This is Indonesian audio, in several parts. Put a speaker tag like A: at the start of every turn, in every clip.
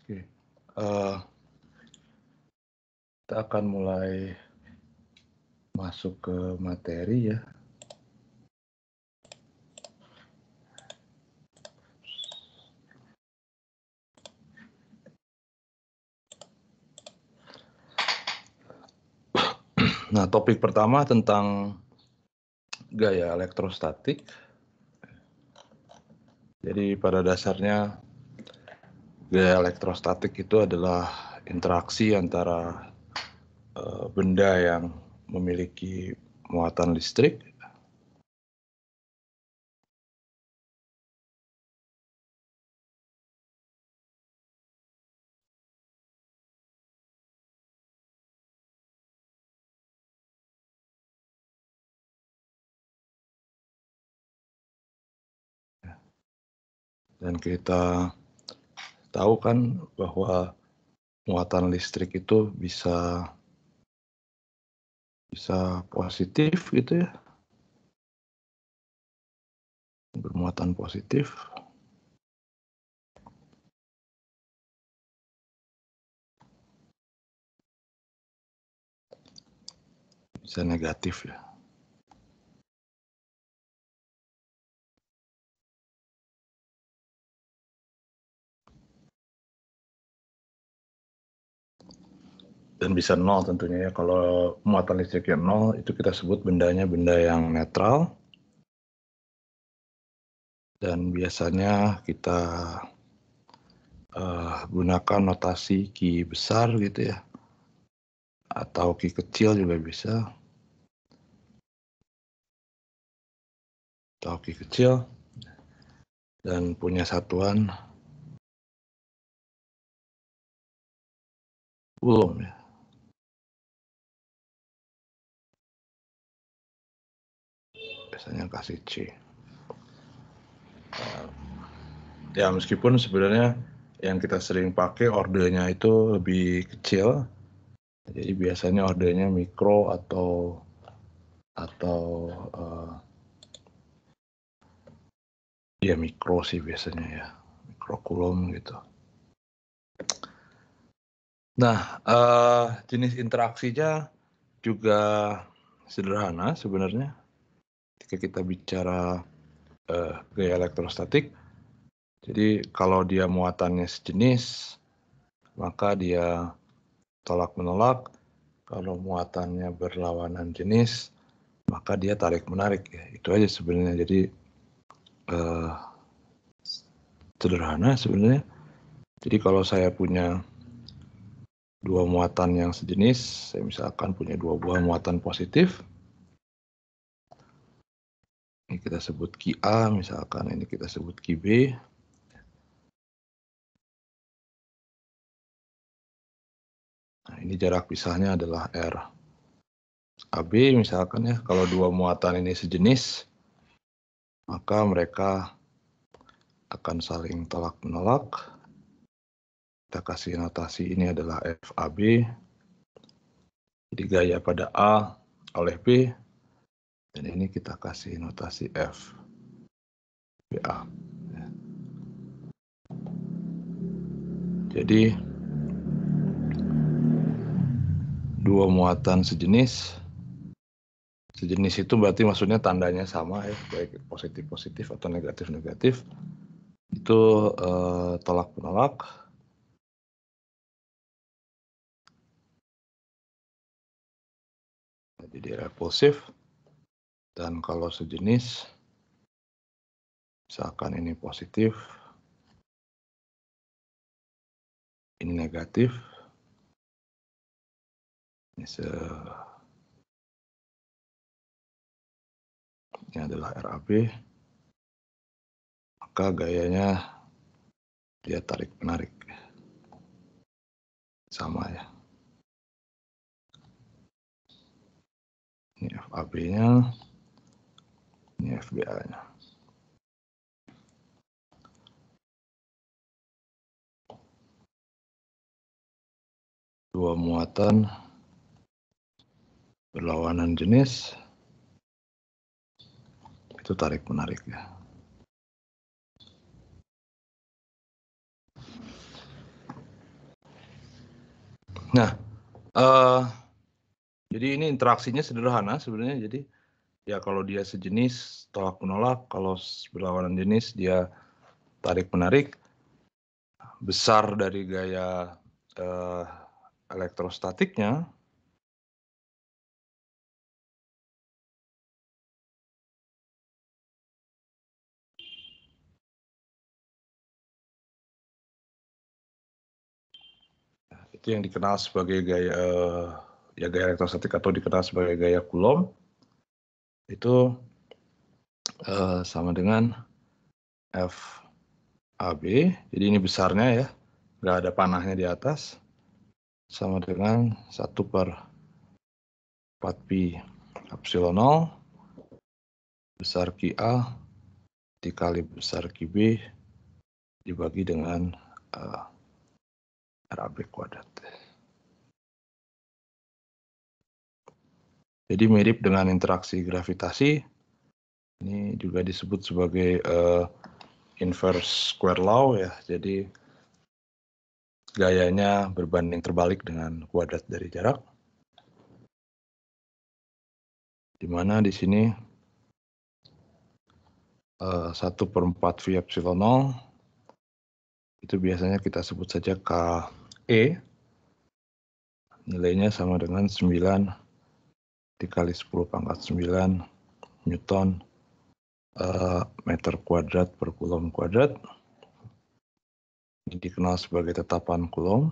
A: Oke, kita akan mulai masuk ke materi ya. Nah, topik pertama tentang gaya elektrostatik. Jadi pada dasarnya gaya elektrostatik itu adalah interaksi antara benda yang memiliki muatan listrik dan kita tahu kan bahwa muatan listrik itu bisa positif gitu ya, bermuatan positif, bisa negatif ya. Dan bisa nol tentunya ya. Kalau muatan listriknya nol, itu kita sebut bendanya benda yang netral. Dan biasanya kita gunakan notasi Q besar gitu ya, atau Q kecil juga bisa, atau Q kecil, dan punya satuan Coulomb ya. Biasanya kasih C. Ya meskipun sebenarnya yang kita sering pakai ordernya itu lebih kecil, jadi biasanya ordernya mikro atau ya mikro sih biasanya ya, mikro Coulomb gitu. Nah, jenis interaksinya juga sederhana sebenarnya. Ketika kita bicara gaya elektrostatik, jadi kalau dia muatannya sejenis, maka dia tolak-menolak. Kalau muatannya berlawanan jenis, maka dia tarik-menarik ya. Itu aja sebenarnya. Jadi sederhana sebenarnya. Jadi kalau saya punya dua muatan yang sejenis, saya misalkan punya dua buah muatan positif. Ini kita sebut Ki A, misalkan ini kita sebut Ki B. Nah, ini jarak pisahnya adalah R. AB misalkan ya, kalau dua muatan ini sejenis, maka mereka akan saling tolak-menolak. Kita kasih notasi ini adalah FAB. Jadi gaya pada A oleh B, dan ini kita kasih notasi F BA. Jadi dua muatan sejenis itu berarti maksudnya tandanya sama ya, baik positif-positif atau negatif-negatif. Itu tolak-menolak. Jadi repulsif. Dan kalau sejenis, misalkan ini positif, ini negatif, ini adalah RAB, maka gayanya dia tarik-menarik. Sama ya. Ini FAB-nya, ini FBA-nya. Dua muatan berlawanan jenis, itu tarik-menarik ya. Nah, jadi ini interaksinya sederhana sebenarnya. Jadi ya kalau dia sejenis tolak menolak, kalau berlawanan jenis dia tarik menarik. Besar dari gaya elektrostatiknya itu yang dikenal sebagai gaya gaya elektrostatik atau dikenal sebagai gaya Coulomb itu sama dengan FAB. Jadi ini besarnya ya, nggak ada panahnya di atas, sama dengan 1/4pi epsilon 0 besar QA dikali besar QB dibagi dengan RAB kuadrat. Jadi mirip dengan interaksi gravitasi, ini juga disebut sebagai inverse square law ya. Jadi gayanya berbanding terbalik dengan kuadrat dari jarak. Di mana di sini 1/4V epsilon 0 itu biasanya kita sebut saja KE, nilainya sama dengan 9 dikali 10⁹ Newton meter kuadrat per Coulomb kuadrat. Ini dikenal sebagai tetapan Coulomb.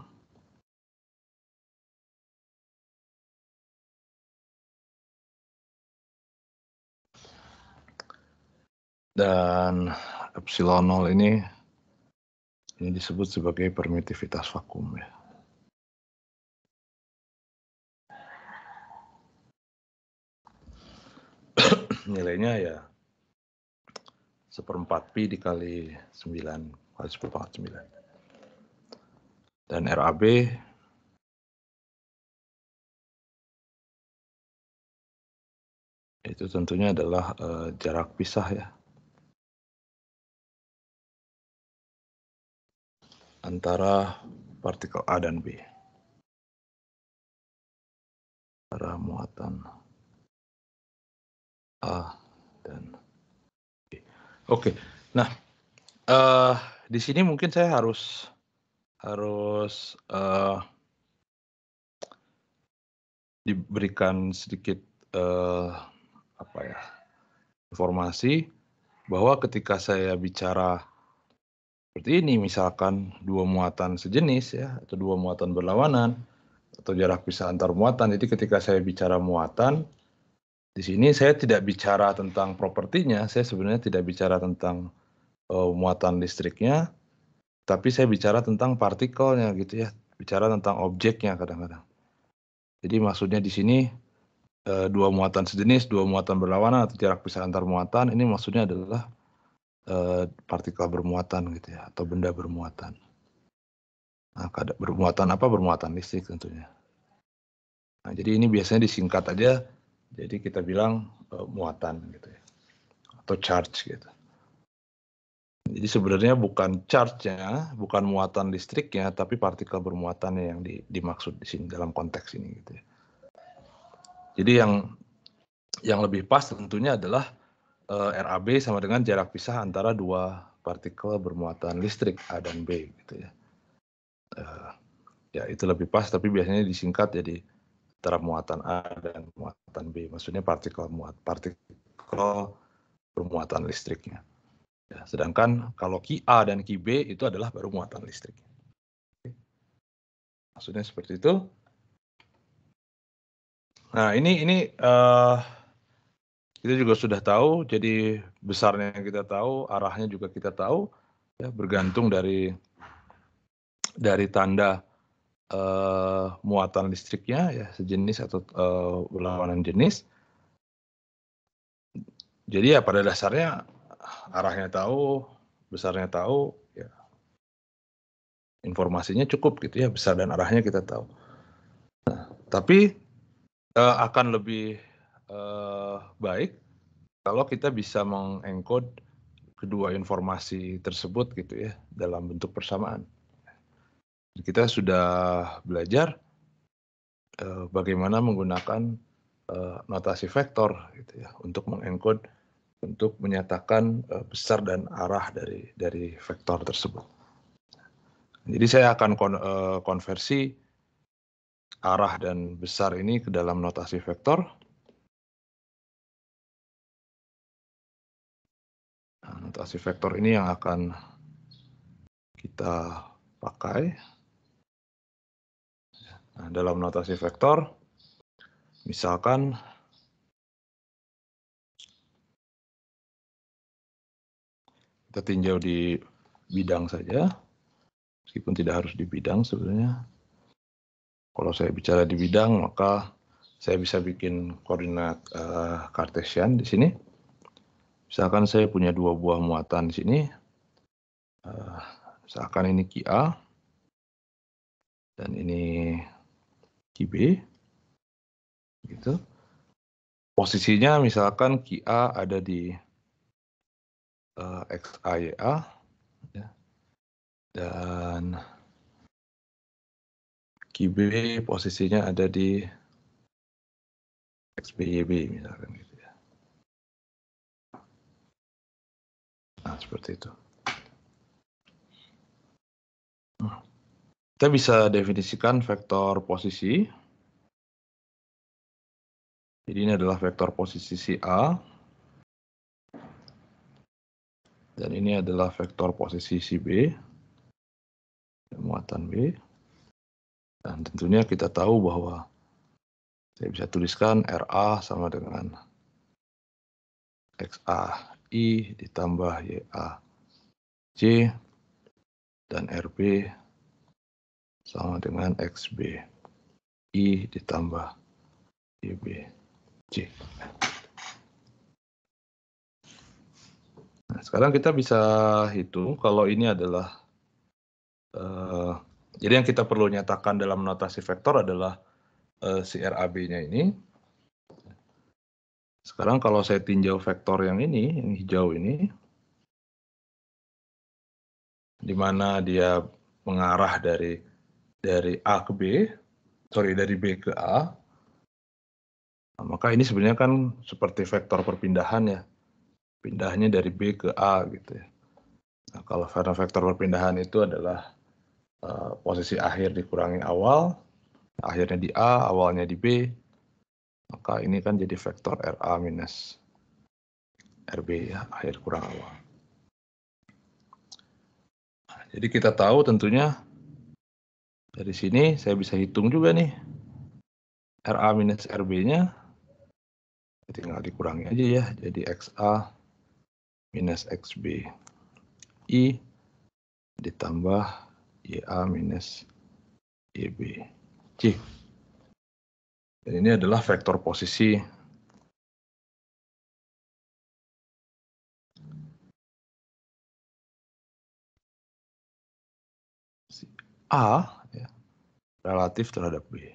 A: Dan epsilon 0 ini disebut sebagai permitivitas vakum ya. Nilainya ya 1/4pi dikali 9 kali 10⁹. Dan RAB itu tentunya adalah jarak pisah ya antara partikel A dan B. Antara muatan A dan B. Oke, nah di sini mungkin saya harus diberikan sedikit informasi bahwa ketika saya bicara seperti ini, misalkan dua muatan sejenis ya, atau dua muatan berlawanan, atau jarak pisah antar muatan. Jadi ketika saya bicara muatan, di sini saya tidak bicara tentang propertinya, saya sebenarnya tidak bicara tentang muatan listriknya, tapi saya bicara tentang partikelnya gitu ya, bicara tentang objeknya kadang-kadang. Jadi maksudnya di sini dua muatan sejenis, dua muatan berlawanan atau jarak pisah antar muatan, ini maksudnya adalah partikel bermuatan gitu ya, atau benda bermuatan. Nah, bermuatan apa? Bermuatan listrik tentunya. Nah, jadi ini biasanya disingkat aja, jadi kita bilang muatan gitu ya, atau charge gitu. Jadi sebenarnya bukan charge-nya, bukan muatan listriknya, tapi partikel bermuatannya yang dimaksud di sini dalam konteks ini gitu ya. Jadi yang lebih pas tentunya adalah RAB sama dengan jarak pisah antara dua partikel bermuatan listrik A dan B gitu ya. Ya itu lebih pas, tapi biasanya disingkat jadi antara muatan A dan muatan B. Maksudnya partikel bermuatan listriknya. Ya, sedangkan kalau Ki A dan Ki B itu adalah baru muatan listrik. Maksudnya seperti itu. Nah ini kita juga sudah tahu, jadi besarnya kita tahu, arahnya juga kita tahu, ya bergantung dari tanda muatan listriknya ya sejenis atau berlawanan jenis. Jadi ya pada dasarnya arahnya tahu, besarnya tahu, ya informasinya cukup gitu ya, besar dan arahnya kita tahu. Nah, tapi akan lebih baik kalau kita bisa mengencode kedua informasi tersebut gitu ya dalam bentuk persamaan. Kita sudah belajar bagaimana menggunakan notasi vektor gitu ya untuk mengencode, untuk menyatakan besar dan arah dari vektor tersebut. Jadi saya akan konversi arah dan besar ini ke dalam notasi vektor. Nah, notasi vektor ini yang akan kita pakai. Nah, dalam notasi vektor, misalkan kita tinjau di bidang saja, meskipun tidak harus di bidang sebenarnya. Kalau saya bicara di bidang, maka saya bisa bikin koordinat Cartesian di sini. Misalkan saya punya dua buah muatan di sini. Misalkan ini QA dan ini QB. Gitu. Posisinya misalkan QA ada di XAYA ya. Dan QB posisinya ada di XBYB misalkan gitu ya. Nah, seperti itu. Kita bisa definisikan vektor posisi. Jadi ini adalah vektor posisi si A. Dan ini adalah vektor posisi si B. Muatan B. Dan tentunya kita tahu bahwa saya bisa tuliskan RA sama dengan XAI ditambah YAJ dan RB sama dengan XBI ditambah YBJ. Nah, sekarang kita bisa hitung kalau ini adalah jadi yang kita perlu nyatakan dalam notasi vektor adalah si RAB-nya ini. Sekarang kalau saya tinjau vektor yang ini, yang hijau ini, di mana dia mengarah dari A ke B, dari B ke A, nah, maka ini sebenarnya kan seperti vektor perpindahan ya, pindahnya dari B ke A gitu ya. Nah, kalau vektor perpindahan itu adalah posisi akhir dikurangi awal, akhirnya di A, awalnya di B, maka ini kan jadi vektor RA minus RB ya, akhir kurang awal. Nah, jadi kita tahu tentunya dari sini saya bisa hitung juga nih RA minus RB-nya, tinggal dikurangi aja ya, jadi XA minus XB I ditambah YA minus YB C. Dan ini adalah vektor posisi A ya, relatif terhadap B.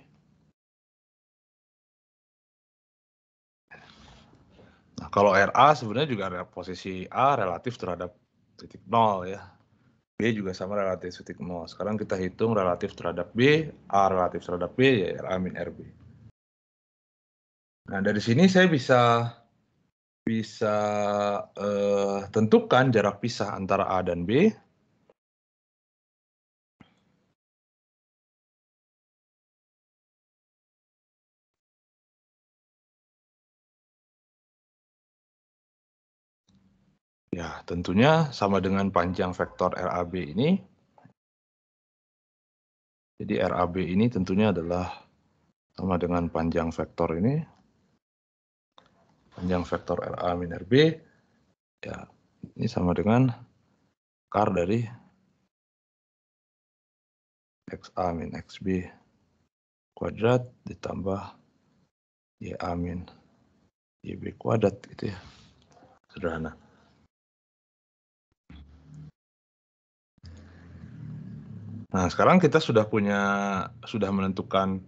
A: Nah, kalau RA sebenarnya juga ada posisi A relatif terhadap titik 0 ya. B juga sama relatif titik 0. Sekarang kita hitung relatif terhadap B, A relatif terhadap B, ya RA min RB. Nah, dari sini saya bisa tentukan jarak pisah antara A dan B. Ya, tentunya sama dengan panjang vektor RAB ini. Jadi RAB ini tentunya adalah sama dengan panjang vektor ini. Panjang vektor RA min RB. Ya, ini sama dengan akar dari XA min XB kuadrat ditambah YA min YB kuadrat gitu ya. Sederhana. Nah, sekarang kita sudah menentukan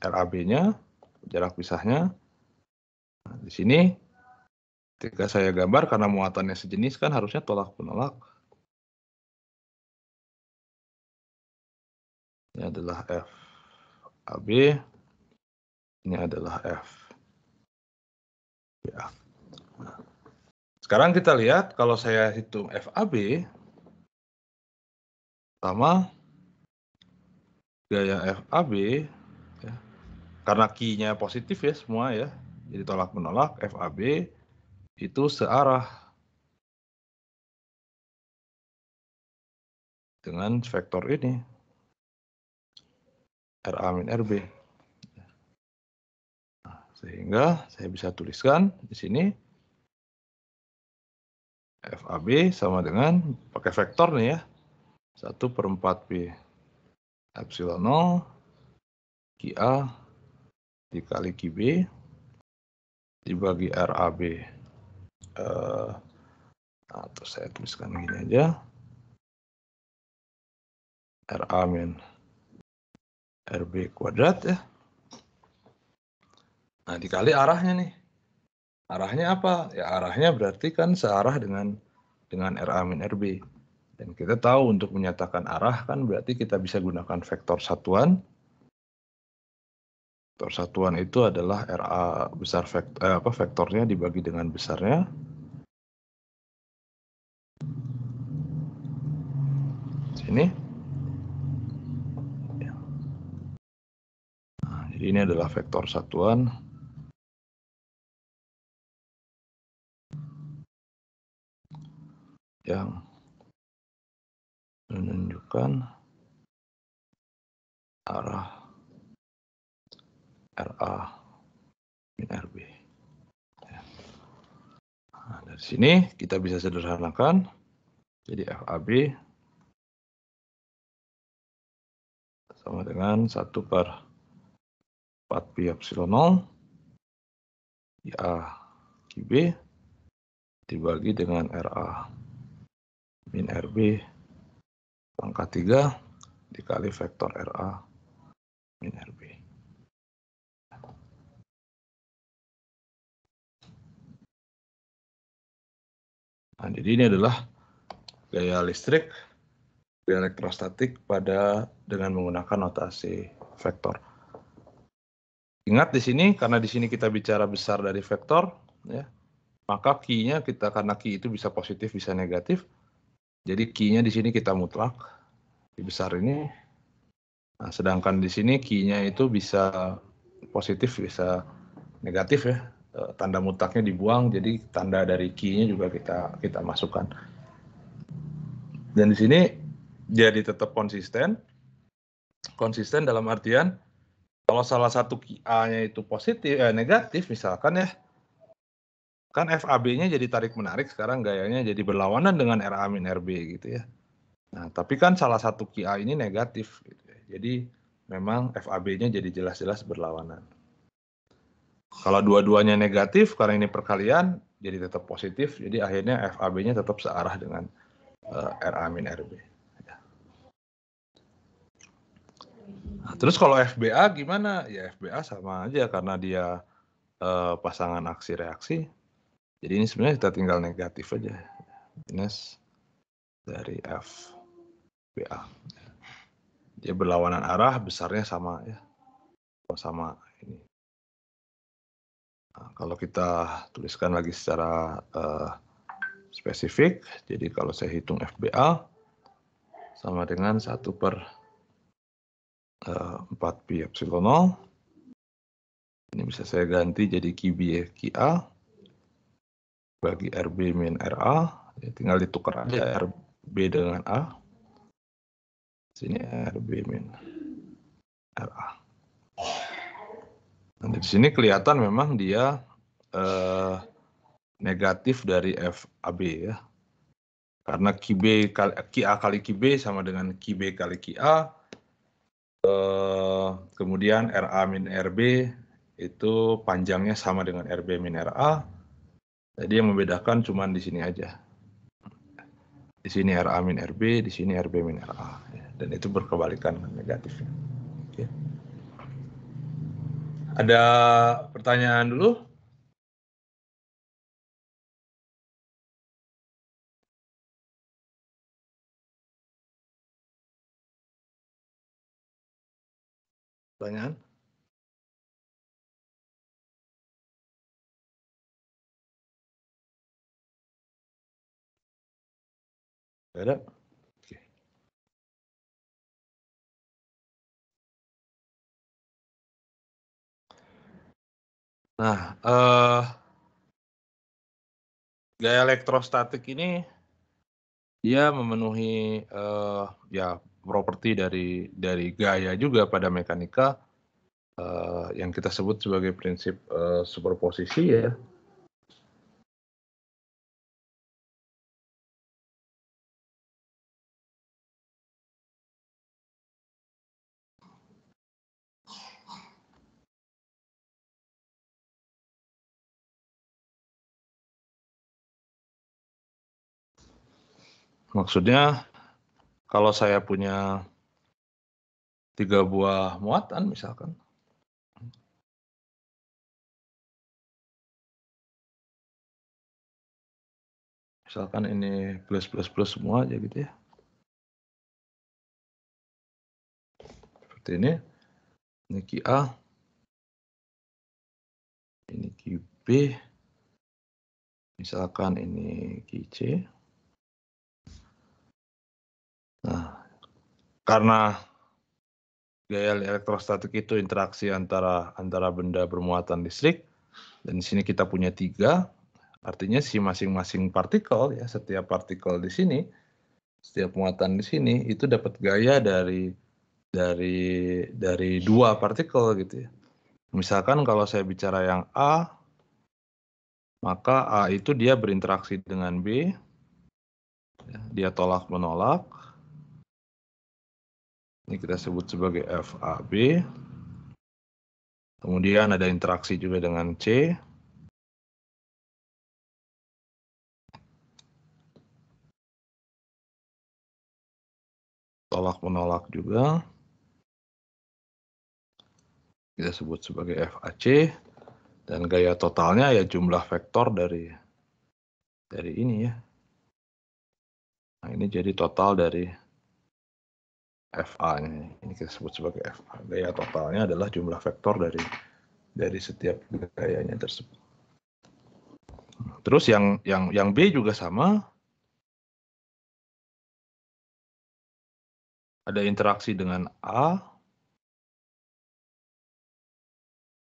A: RAB-nya, jarak pisahnya. Nah, di sini ketika saya gambar karena muatannya sejenis kan harusnya tolak penolak. Ini adalah F AB. Ini adalah F BA. Nah, sekarang kita lihat kalau saya hitung FAB sama gaya FAB, ya, karena Q-nya positif ya semua ya, jadi tolak menolak, FAB itu searah dengan vektor ini, RA min RB. Nah, sehingga saya bisa tuliskan di sini FAB sama dengan, pakai vektor nih ya, 1/4 Pi epsilon 0 QA dikali QB dibagi RAB. Atau saya tuliskan gini aja, RA min RB kuadrat ya. Nah, dikali arahnya nih. Arahnya apa? Ya arahnya berarti kan searah dengan RA min RB. Dan kita tahu untuk menyatakan arah kan berarti kita bisa gunakan vektor satuan. Vektor satuan itu adalah RA besar vektornya dibagi dengan besarnya. Sini. Nah, jadi ini adalah vektor satuan. Yang menunjukkan arah RA min RB. Nah, dari sini kita bisa sederhanakan. Jadi FAB sama dengan 1/4 Pi epsilon 0 IA QB dibagi dengan RA min RB pangkat 3 dikali vektor RA min RB. Nah, jadi ini adalah gaya listrik, gaya elektrostatik dengan menggunakan notasi vektor. Ingat di sini, karena di sini kita bicara besar dari vektor, ya, maka Q-nya karena Q itu bisa positif, bisa negatif, jadi Q-nya di sini kita mutlak, di besar ini. Nah, sedangkan di sini Q-nya itu bisa positif, bisa negatif ya. Tanda mutlaknya dibuang, jadi tanda dari Q-nya juga kita masukkan. Dan di sini jadi tetap konsisten. Konsisten dalam artian kalau salah satu A-nya itu negatif misalkan ya, kan FAB-nya jadi tarik menarik sekarang gayanya jadi berlawanan dengan RA min RB gitu ya. Nah, tapi kan salah satu QA ini negatif gitu ya. Jadi memang FAB-nya jadi jelas-jelas berlawanan. Kalau dua-duanya negatif karena ini perkalian jadi tetap positif, jadi akhirnya FAB-nya tetap searah dengan RA min RB. Nah, terus kalau FBA gimana? Ya FBA sama aja karena dia pasangan aksi reaksi. Jadi ini sebenarnya kita tinggal negatif aja. Minus dari FBA. Dia berlawanan arah, besarnya sama ya. Sama ini. Nah, kalau kita tuliskan lagi secara spesifik, jadi kalau saya hitung FBA sama dengan 1/4 Pi epsilon 0. Ini bisa saya ganti jadi QB QA bagi RB min RA. Ya, tinggal ditukar aja RB dengan A. Sini RB min RA. Nah, di sini kelihatan memang dia negatif dari FAB ya. Karena QA kali QB sama dengan QB kali QA. Kemudian RA min RB itu panjangnya sama dengan RB min RA. Jadi yang membedakan cuma di sini aja. Di sini RA min RB, di sini RB min RA. Dan itu berkebalikan negatifnya. Oke. Ada pertanyaan dulu? Pertanyaan? Nggak ada? Oke. Nah, gaya elektrostatik ini dia memenuhi ya properti dari gaya juga pada mekanika yang kita sebut sebagai prinsip superposisi ya. Maksudnya kalau saya punya 3 buah muatan misalkan. Misalkan ini plus semua aja gitu ya. Seperti ini. Ini QA. Ini QB. Misalkan ini QC. Nah, karena gaya elektrostatik itu interaksi antara benda bermuatan listrik, dan di sini kita punya 3, artinya si masing-masing partikel ya, setiap partikel di sini, setiap muatan di sini itu dapat gaya dari 2 partikel gitu ya. Misalkan kalau saya bicara yang A, maka A itu dia berinteraksi dengan B, dia tolak-menolak. Ini kita sebut sebagai FAB. Kemudian ada interaksi juga dengan C. Tolak-menolak juga. Kita sebut sebagai FAC. Dan gaya totalnya ya jumlah vektor dari ini ya. Nah, ini jadi total dari FA-nya. Ini kita sebut sebagai FA. Gaya totalnya adalah jumlah vektor dari setiap gayanya tersebut. Terus yang B juga sama. Ada interaksi dengan A.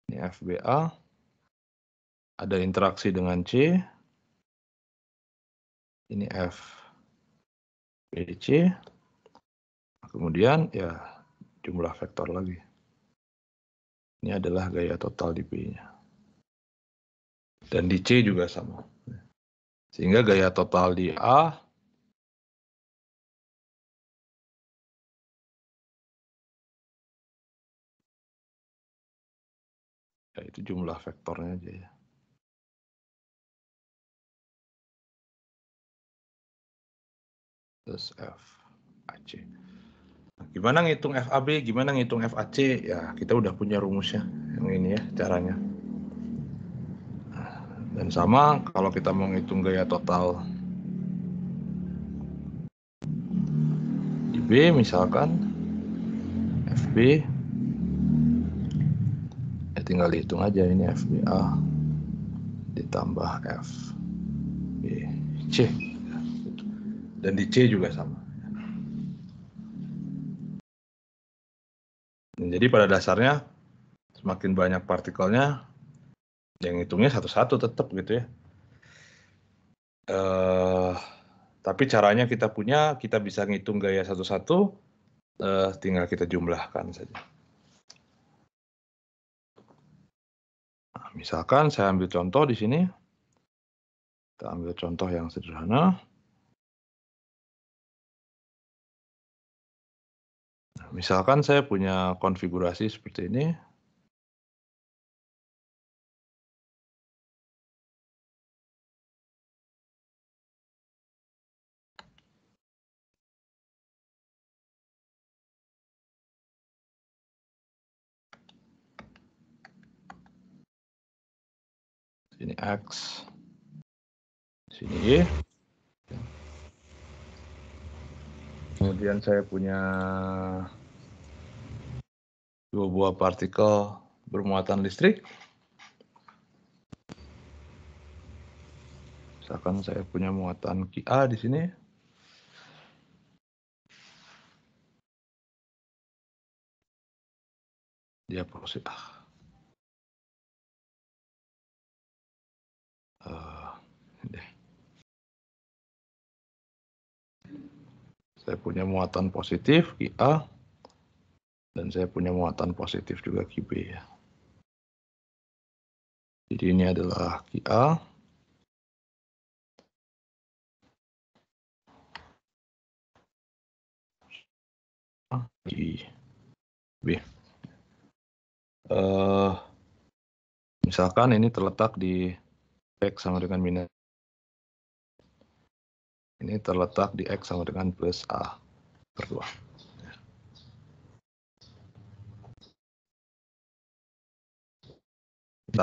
A: Ini FBA. Ada interaksi dengan C. Ini FBC. Kemudian ya jumlah vektor lagi. Ini adalah gaya total di B-nya. Dan di C juga sama. Sehingga gaya total di A ya itu jumlah vektornya aja ya. Terus FAC. Nah, gimana ngitung FAB, gimana ngitung FAC? Ya kita udah punya rumusnya. Yang ini ya caranya. Dan sama kalau kita mau ngitung gaya total di B misalkan FB, ya tinggal dihitung aja ini FBA ditambah FBC. Dan di C juga sama. Jadi pada dasarnya semakin banyak partikelnya, yang hitungnya satu-satu tetap gitu ya. Tapi caranya kita bisa ngitung gaya satu-satu, tinggal kita jumlahkan saja. Nah, misalkan saya ambil contoh di sini. Kita ambil contoh yang sederhana. Nah, misalkan saya punya konfigurasi seperti ini. Sini X, sini Y. Kemudian saya punya dua buah partikel bermuatan listrik. Misalkan saya punya muatan QA di sini. Dia positif. Saya punya muatan positif QA dan saya punya muatan positif juga QB ya. Jadi ini adalah QA. B. Misalkan ini terletak di X sama dengan minus. Ini terletak di X sama dengan plus A per 2.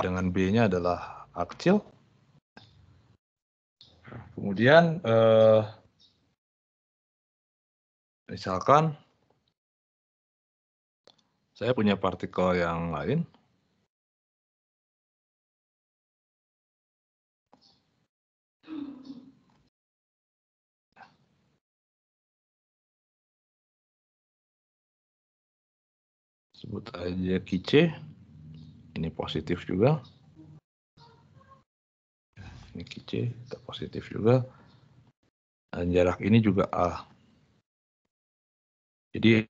A: Dengan B-nya adalah A kecil. Kemudian misalkan saya punya partikel yang lain. Sebut aja QC. Ini positif juga. Ini QC, kita positif juga. Dan jarak ini juga A. Jadi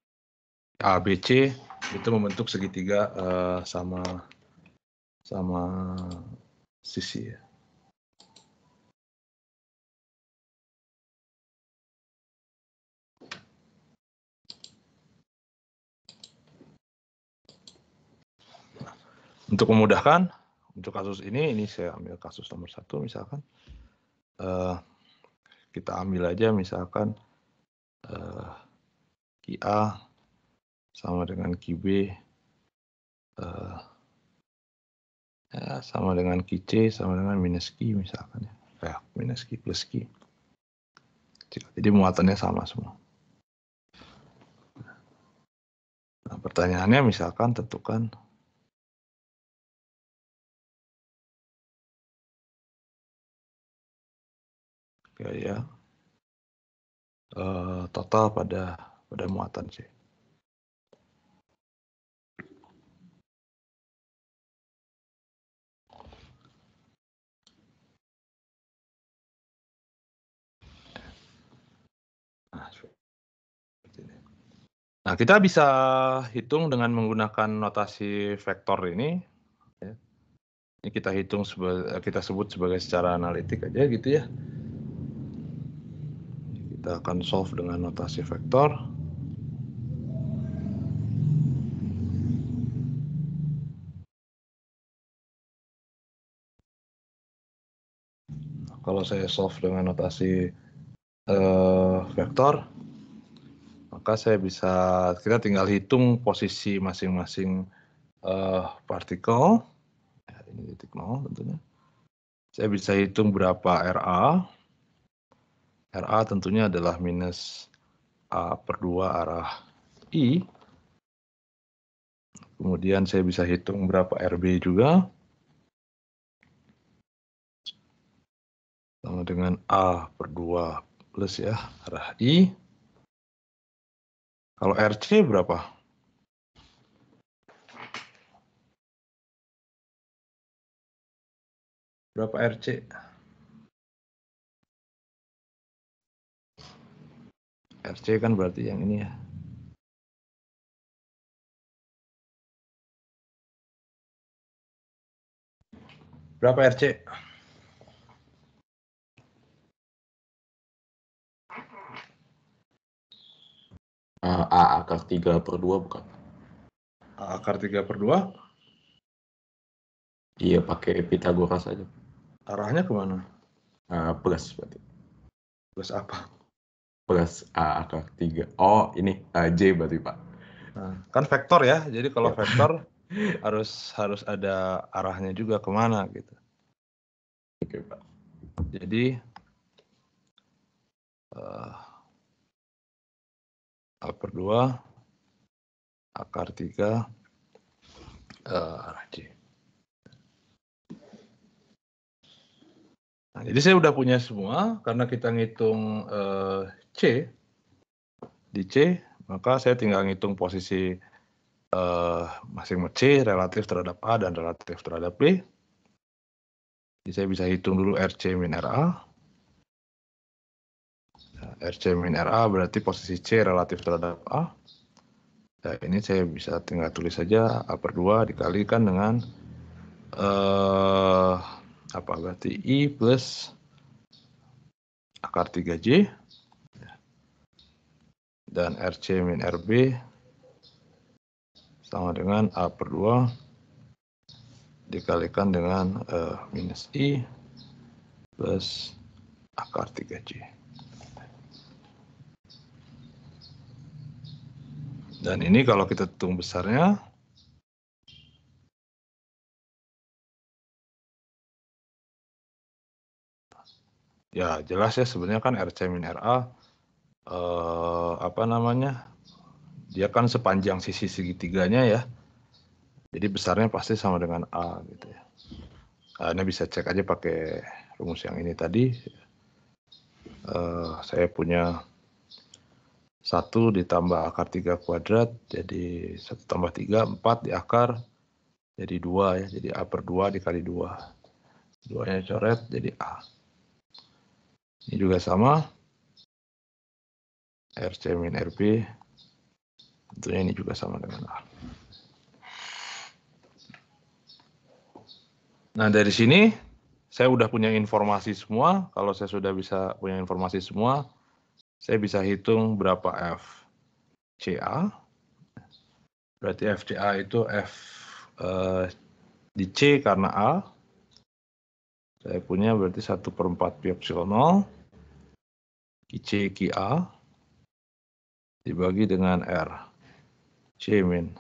A: ABC itu membentuk segitiga sama sisi ya. Untuk memudahkan, untuk kasus ini saya ambil kasus nomor 1 misalkan. Kita ambil aja misalkan QA sama dengan QB ya, sama dengan QC sama dengan minus Q misalkan ya. Minus Q plus Q. Jadi muatannya sama semua. Nah, pertanyaannya misalkan tentukan gaya total pada muatan C. Nah, kita bisa hitung dengan menggunakan notasi vektor ini. Ini kita hitung, kita sebut sebagai secara analitik aja gitu ya. Kita akan solve dengan notasi vektor. Kalau saya solve dengan notasi vektor, maka saya bisa, kita tinggal hitung posisi masing-masing partikel. Ya, ini titik 0 tentunya. Saya bisa hitung berapa RA. RA tentunya adalah minus A per 2 arah I. Kemudian saya bisa hitung berapa RB juga. Sama dengan A per 2 plus ya, arah I. Kalau RC berapa? Berapa RC? RC kan berarti yang ini ya. Berapa RC?
B: A akar 3 per 2 bukan?
A: A akar 3 per 2?
B: Iya, pakai Pitagoras aja.
A: Arahnya kemana?
B: Plus berarti.
A: Plus apa?
B: Plus A akar 3. Oh, ini J berarti, Pak.
A: Nah, kan vektor ya, jadi kalau
B: Yep.
A: vektor harus ada arahnya juga kemana gitu.
B: Oke, Pak.
A: Jadi A per 2 akar 3 arah J. Nah, jadi saya udah punya semua, karena kita ngitung C, di C, maka saya tinggal ngitung posisi masing C relatif terhadap A dan relatif terhadap B. Jadi saya bisa hitung dulu RC min RA. Nah, RC min RA berarti posisi C relatif terhadap A. Nah, ini saya bisa tinggal tulis saja A per 2 dikalikan dengan apa berarti I plus akar 3J. Dan RC min RB sama dengan A per 2 dikalikan dengan minus I plus akar 3J. Dan ini kalau kita hitung besarnya, ya jelas ya sebenarnya kan RC min RA, apa namanya, dia kan sepanjang sisi segitiganya ya. Jadi besarnya pasti sama dengan A gitu ya. Anda bisa cek aja pakai rumus yang ini tadi. Saya punya 1 ditambah akar 3 kuadrat, jadi 1 tambah 3, 4 di akar, jadi 2 ya. Jadi A per 2 dikali 2. 2-nya coret, jadi A. Ini juga sama. RC min RB, tentunya ini juga sama dengan A. Nah, dari sini saya udah punya informasi semua. Kalau saya sudah bisa punya informasi semua, saya bisa hitung berapa FCA. Berarti FCA itu F di C karena A. Saya punya berarti 1/4 pi epsilon 0 QC QA dibagi dengan R C min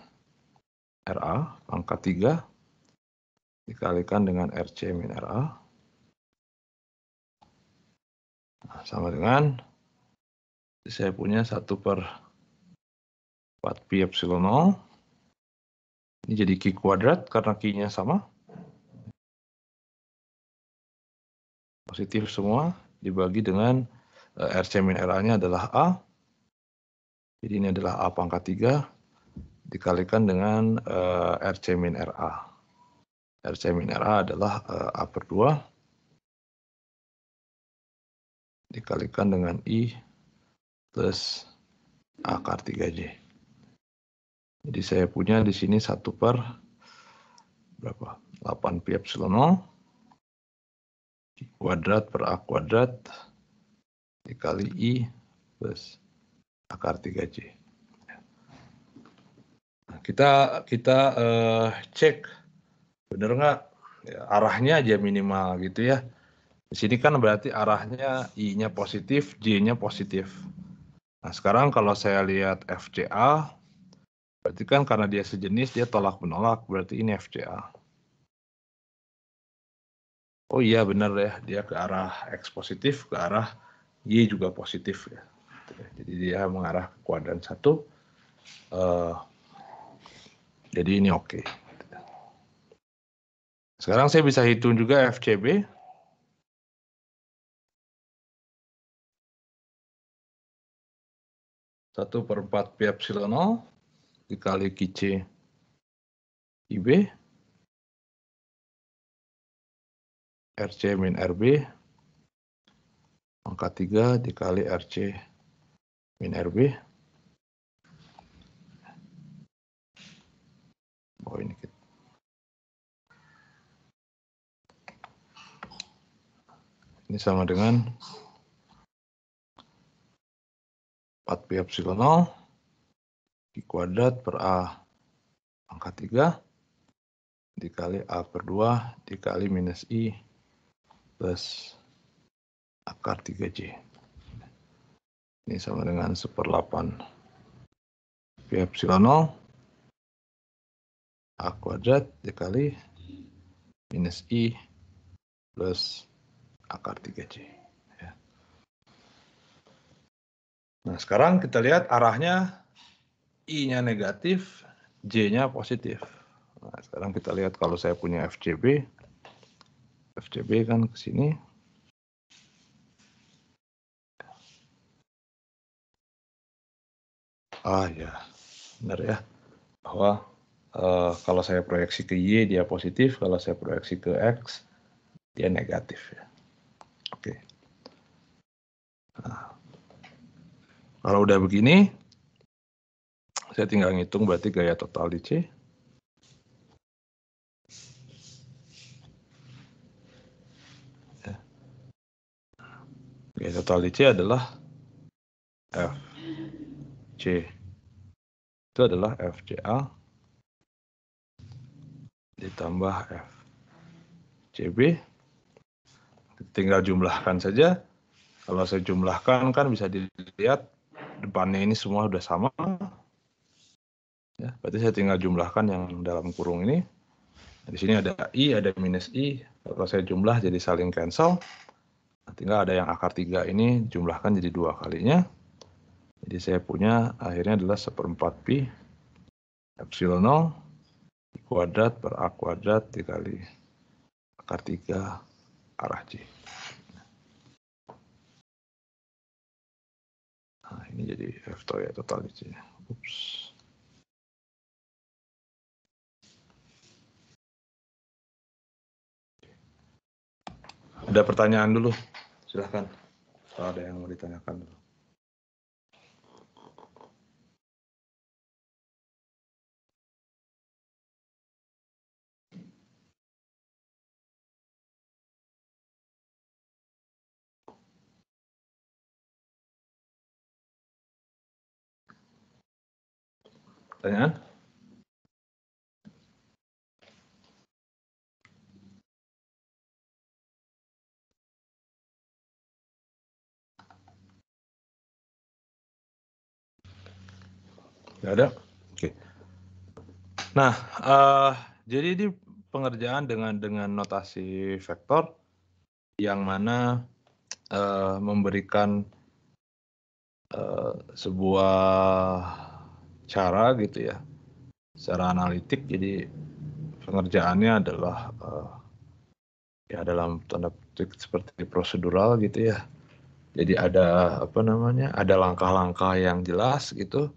A: RA pangkat 3 dikalikan dengan RC min RA. Nah, sama dengan saya punya 1/4 pi epsilon 0. Ini jadi Q kuadrat karena Q-nya sama. Positif semua dibagi dengan RC min RA-nya adalah A. Jadi ini adalah A pangkat 3 dikalikan dengan RC min RA. RC min RA adalah A per 2 dikalikan dengan I plus akar 3J. Jadi saya punya di sini 1/8 pi epsilon 0 kuadrat per A kuadrat dikali I plus akar 3J. Nah, kita cek bener nggak ya, arahnya aja minimal gitu ya. Di sini kan berarti arahnya I-nya positif, J-nya positif. Nah, sekarang kalau saya lihat FCA, berarti kan karena dia sejenis, dia tolak-menolak, berarti ini FCA. Oh iya benar ya, dia ke arah X positif, ke arah Y juga positif ya. Jadi dia mengarah ke kuadran 1. Jadi ini oke. Sekarang saya bisa hitung juga FCB. Satu per 4 pi epsilon 0 dikali QC IB RC min RB pangkat 3 dikali RC min RB. Oh ini kita. Ini sama dengan 4 pi epsilon 0 Q kuadrat per A pangkat 3 dikali A per 2 dikali minus I plus akar 3J. Ini sama dengan 1/8 pi epsilon 0 A kuadrat dikali minus I plus akar 3J. Ya. Nah sekarang kita lihat arahnya I-nya negatif, J-nya positif. Nah, sekarang kita lihat kalau saya punya FCB kan ke sini. Ya, benar ya. Bahwa kalau saya proyeksi ke Y dia positif, kalau saya proyeksi ke X dia negatif ya. Oke. Nah, kalau udah begini, saya tinggal ngitung berarti gaya total di C. Ya. Gaya total di C adalah F C. Itu adalah FCA ditambah F CB. Tinggal jumlahkan saja. Kalau saya jumlahkan kan bisa dilihat depannya ini semua udah sama. Ya, berarti saya tinggal jumlahkan yang dalam kurung ini. Di sini ada I, ada minus I. Kalau saya jumlah jadi saling cancel. Nah, tinggal ada yang akar 3 ini jumlahkan jadi 2 kalinya. Jadi saya punya akhirnya adalah 1/4 pi epsilon 0 kuadrat per A kuadrat dikali akar 3 arah C. Nah, ini jadi F ya total di C. Ups. Ada pertanyaan dulu, silahkan. Kalau ada yang mau ditanyakan dulu. Pertanyaan? Nggak ada? Oke. Nah, jadi ini pengerjaan dengan notasi vektor yang mana memberikan sebuah cara gitu ya, secara analitik. Jadi pengerjaannya adalah ya dalam tanda petik seperti prosedural gitu ya. Jadi ada ada langkah-langkah yang jelas gitu.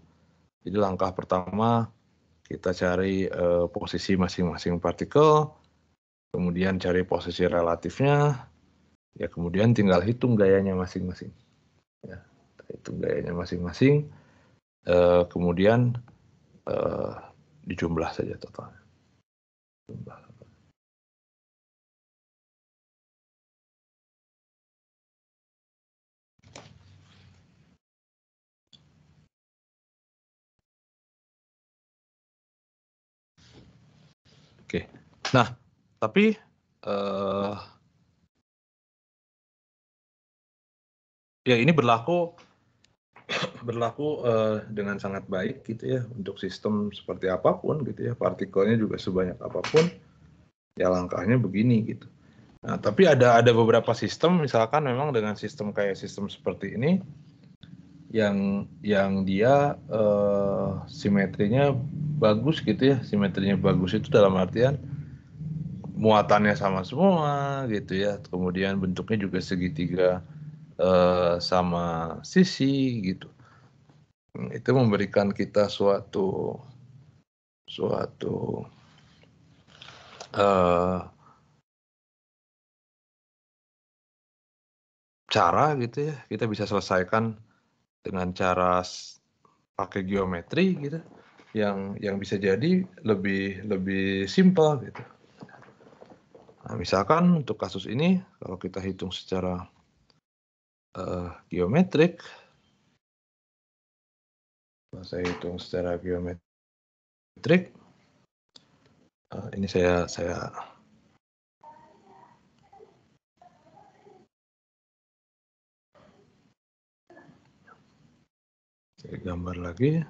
A: Jadi langkah pertama kita cari posisi masing-masing partikel, kemudian cari posisi relatifnya, ya kemudian tinggal hitung gayanya masing-masing. Ya, hitung gayanya masing-masing, kemudian dijumlah saja totalnya. Jumlah. Oke, nah tapi ya ini berlaku dengan sangat baik gitu ya untuk sistem seperti apapun gitu ya, partikelnya juga sebanyak apapun ya langkahnya begini gitu. Nah, tapi ada beberapa sistem misalkan memang dengan sistem kayak sistem seperti ini yang dia simetrinya bagus gitu ya. Simetrinya bagus itu dalam artian muatannya sama semua gitu ya. Kemudian bentuknya juga segitiga sama sisi gitu. Itu memberikan kita suatu cara gitu ya. Kita bisa selesaikan dengan cara pakai geometri gitu, yang bisa jadi lebih simpel gitu. Nah, misalkan untuk kasus ini kalau kita hitung secara geometrik, kalau saya hitung secara geometrik, ini saya gambar lagi.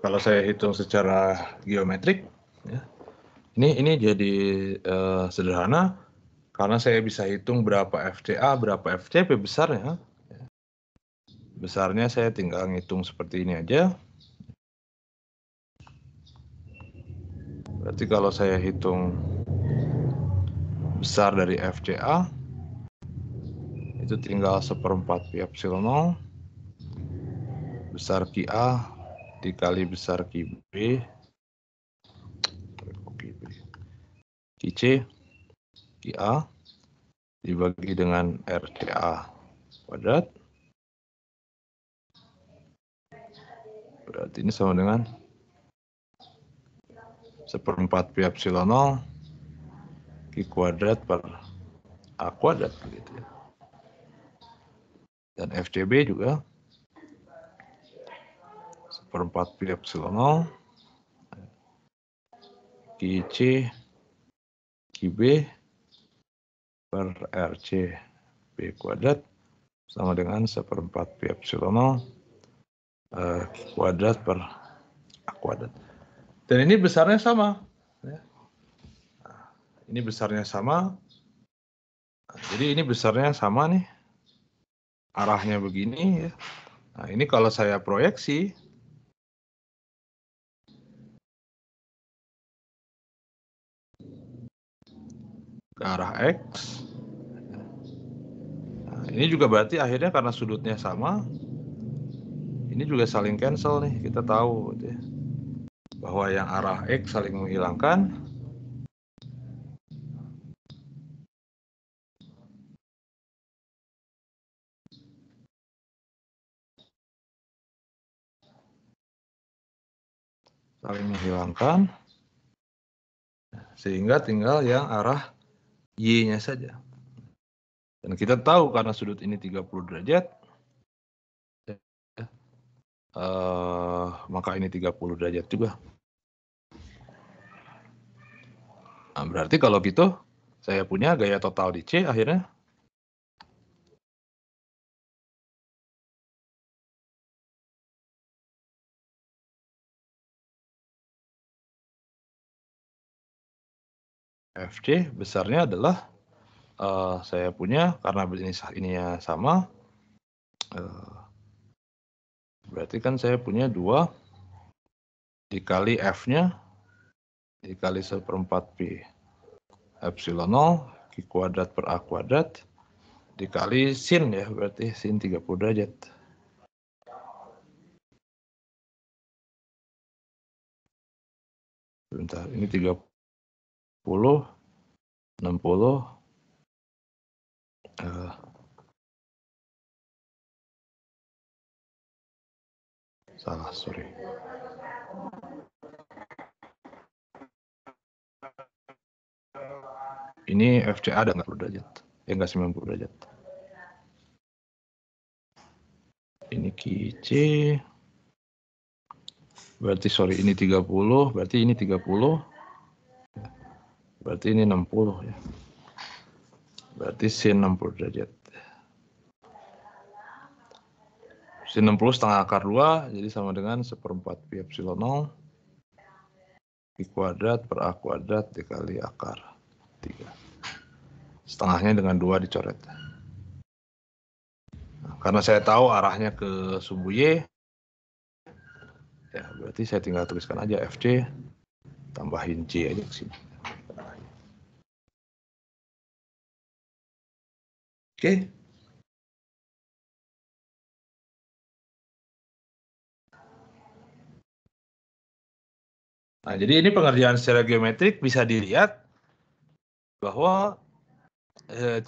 A: kalau saya hitung secara geometrik, ya, ini jadi sederhana karena saya bisa hitung berapa FCA, berapa FCP besarnya. Besarnya saya tinggal ngitung seperti ini aja. Berarti kalau saya hitung besar dari FCA, itu tinggal 1/4 pi epsilon 0 besar QA dikali besar QB QC QA dibagi dengan RCA kuadrat. Berarti ini sama dengan 1/4 pi epsilon 0 Q kuadrat per A kuadrat begitu ya. Dan FCB juga 1/4 pi epsilon 0 QC QB per RC B kuadrat sama dengan 1/4 pi epsilon 0 kuadrat per A kuadrat. Dan ini besarnya sama. Ya. Nah, ini besarnya sama. Jadi ini besarnya sama nih. Arahnya begini ya. Nah, ini kalau saya proyeksi ke arah X. Nah, ini juga berarti akhirnya karena sudutnya sama, ini juga saling cancel nih, kita tahu gitu ya, bahwa yang arah X saling menghilangkan. Saling menghilangkan. Sehingga tinggal yang arah Y-nya saja. Dan kita tahu karena sudut ini 30 derajat, maka ini 30 derajat juga. Nah, berarti kalau gitu, saya punya gaya total di C akhirnya. FC besarnya adalah, saya punya, karena ininya sama, berarti kan saya punya 2 dikali F-nya dikali 1/4 pi epsilon 0 Q kuadrat per A kuadrat dikali sin ya, berarti sin 30 derajat. Bentar, ini 30, 60, salah, sorry. Ini FCA ada nggak 90 derajat? Nggak 90 derajat. Ini QC. Berarti sorry, ini 30, berarti ini 30. Berarti ini 60 ya. Berarti sin 60 derajat. Sin 60 setengah akar 2, jadi sama dengan 1/4 pi epsilon 0 Q kuadrat per A kuadrat dikali akar 3. Setengahnya dengan 2 dicoret. Nah, karena saya tahu arahnya ke sumbu Y, ya berarti saya tinggal tuliskan aja FC, tambahin C aja ke sini. Oke. Nah, jadi ini pengerjaan secara geometrik bisa dilihat bahwa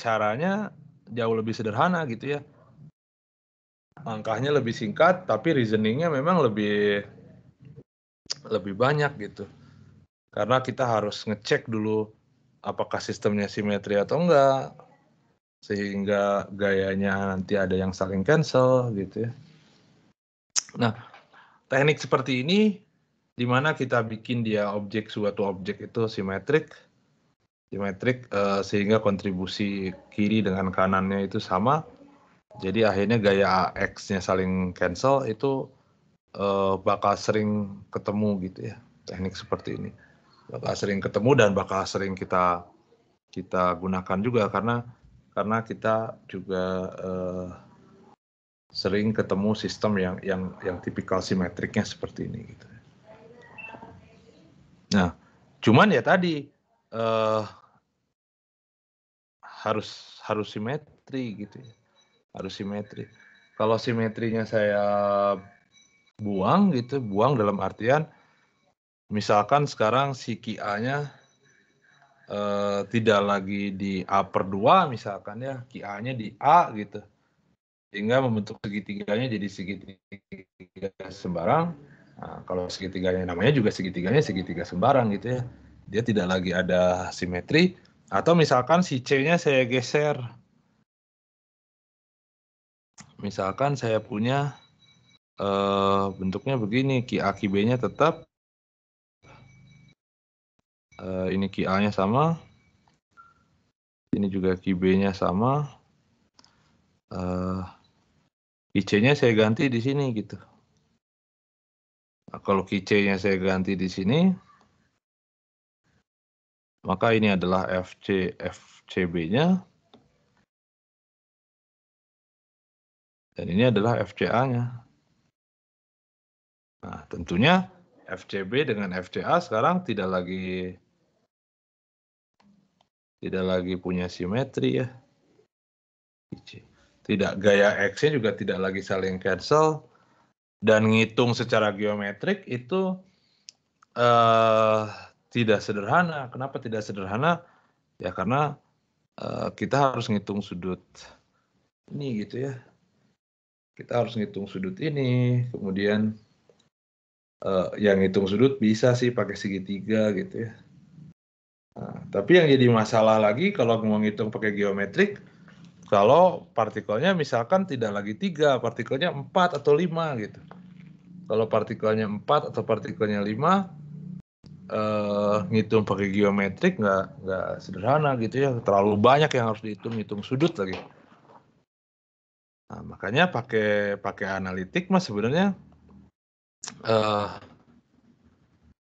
A: caranya jauh lebih sederhana gitu ya. Langkahnya lebih singkat, tapi reasoningnya memang lebih banyak gitu. Karena kita harus ngecek dulu apakah sistemnya simetri atau enggak, sehingga gayanya nanti ada yang saling cancel gitu ya. Nah, teknik seperti ini di mana kita bikin dia suatu objek itu simetrik sehingga kontribusi kiri dengan kanannya itu sama. Jadi akhirnya gaya X-nya saling cancel, itu bakal sering ketemu gitu ya, teknik seperti ini. Bakal sering ketemu dan bakal sering kita gunakan juga karena kita juga sering ketemu sistem yang tipikal simetriknya seperti ini gitu. Nah, cuman ya tadi harus simetri gitu ya. Harus simetri. Kalau simetrinya saya buang gitu, buang dalam artian misalkan sekarang si QA-nya tidak lagi di A/2 misalkan ya, QA-nya di A gitu. Sehingga membentuk segitiganya jadi segitiga sembarang. Nah, kalau segitiganya namanya juga segitiga sembarang gitu ya. Dia tidak lagi ada simetri. Atau misalkan si C-nya saya geser. Misalkan saya punya bentuknya begini, QA QB-nya tetap. Ini QA-nya sama. Ini juga QB-nya sama. QC-nya saya ganti di sini gitu. Nah, kalau QC-nya saya ganti di sini, maka ini adalah FCB-nya. Dan ini adalah FCA-nya. Nah, tentunya FCB dengan FCA sekarang tidak lagi punya simetri ya. Tidak, gaya X-nya juga tidak lagi saling cancel. Dan ngitung secara geometrik itu tidak sederhana. Kenapa tidak sederhana? Ya karena kita harus ngitung sudut ini gitu ya. Kita harus ngitung sudut ini, kemudian yang ngitung sudut bisa sih pakai segitiga gitu ya. Nah, tapi yang jadi masalah lagi kalau mau ngitung pakai geometrik, kalau partikelnya misalkan tidak lagi 3, partikelnya 4 atau 5 gitu. Kalau partikelnya 4 atau partikelnya 5, ngitung pakai geometrik nggak sederhana gitu ya. Terlalu banyak yang harus dihitung sudut lagi. Nah, makanya pakai analitik mas sebenarnya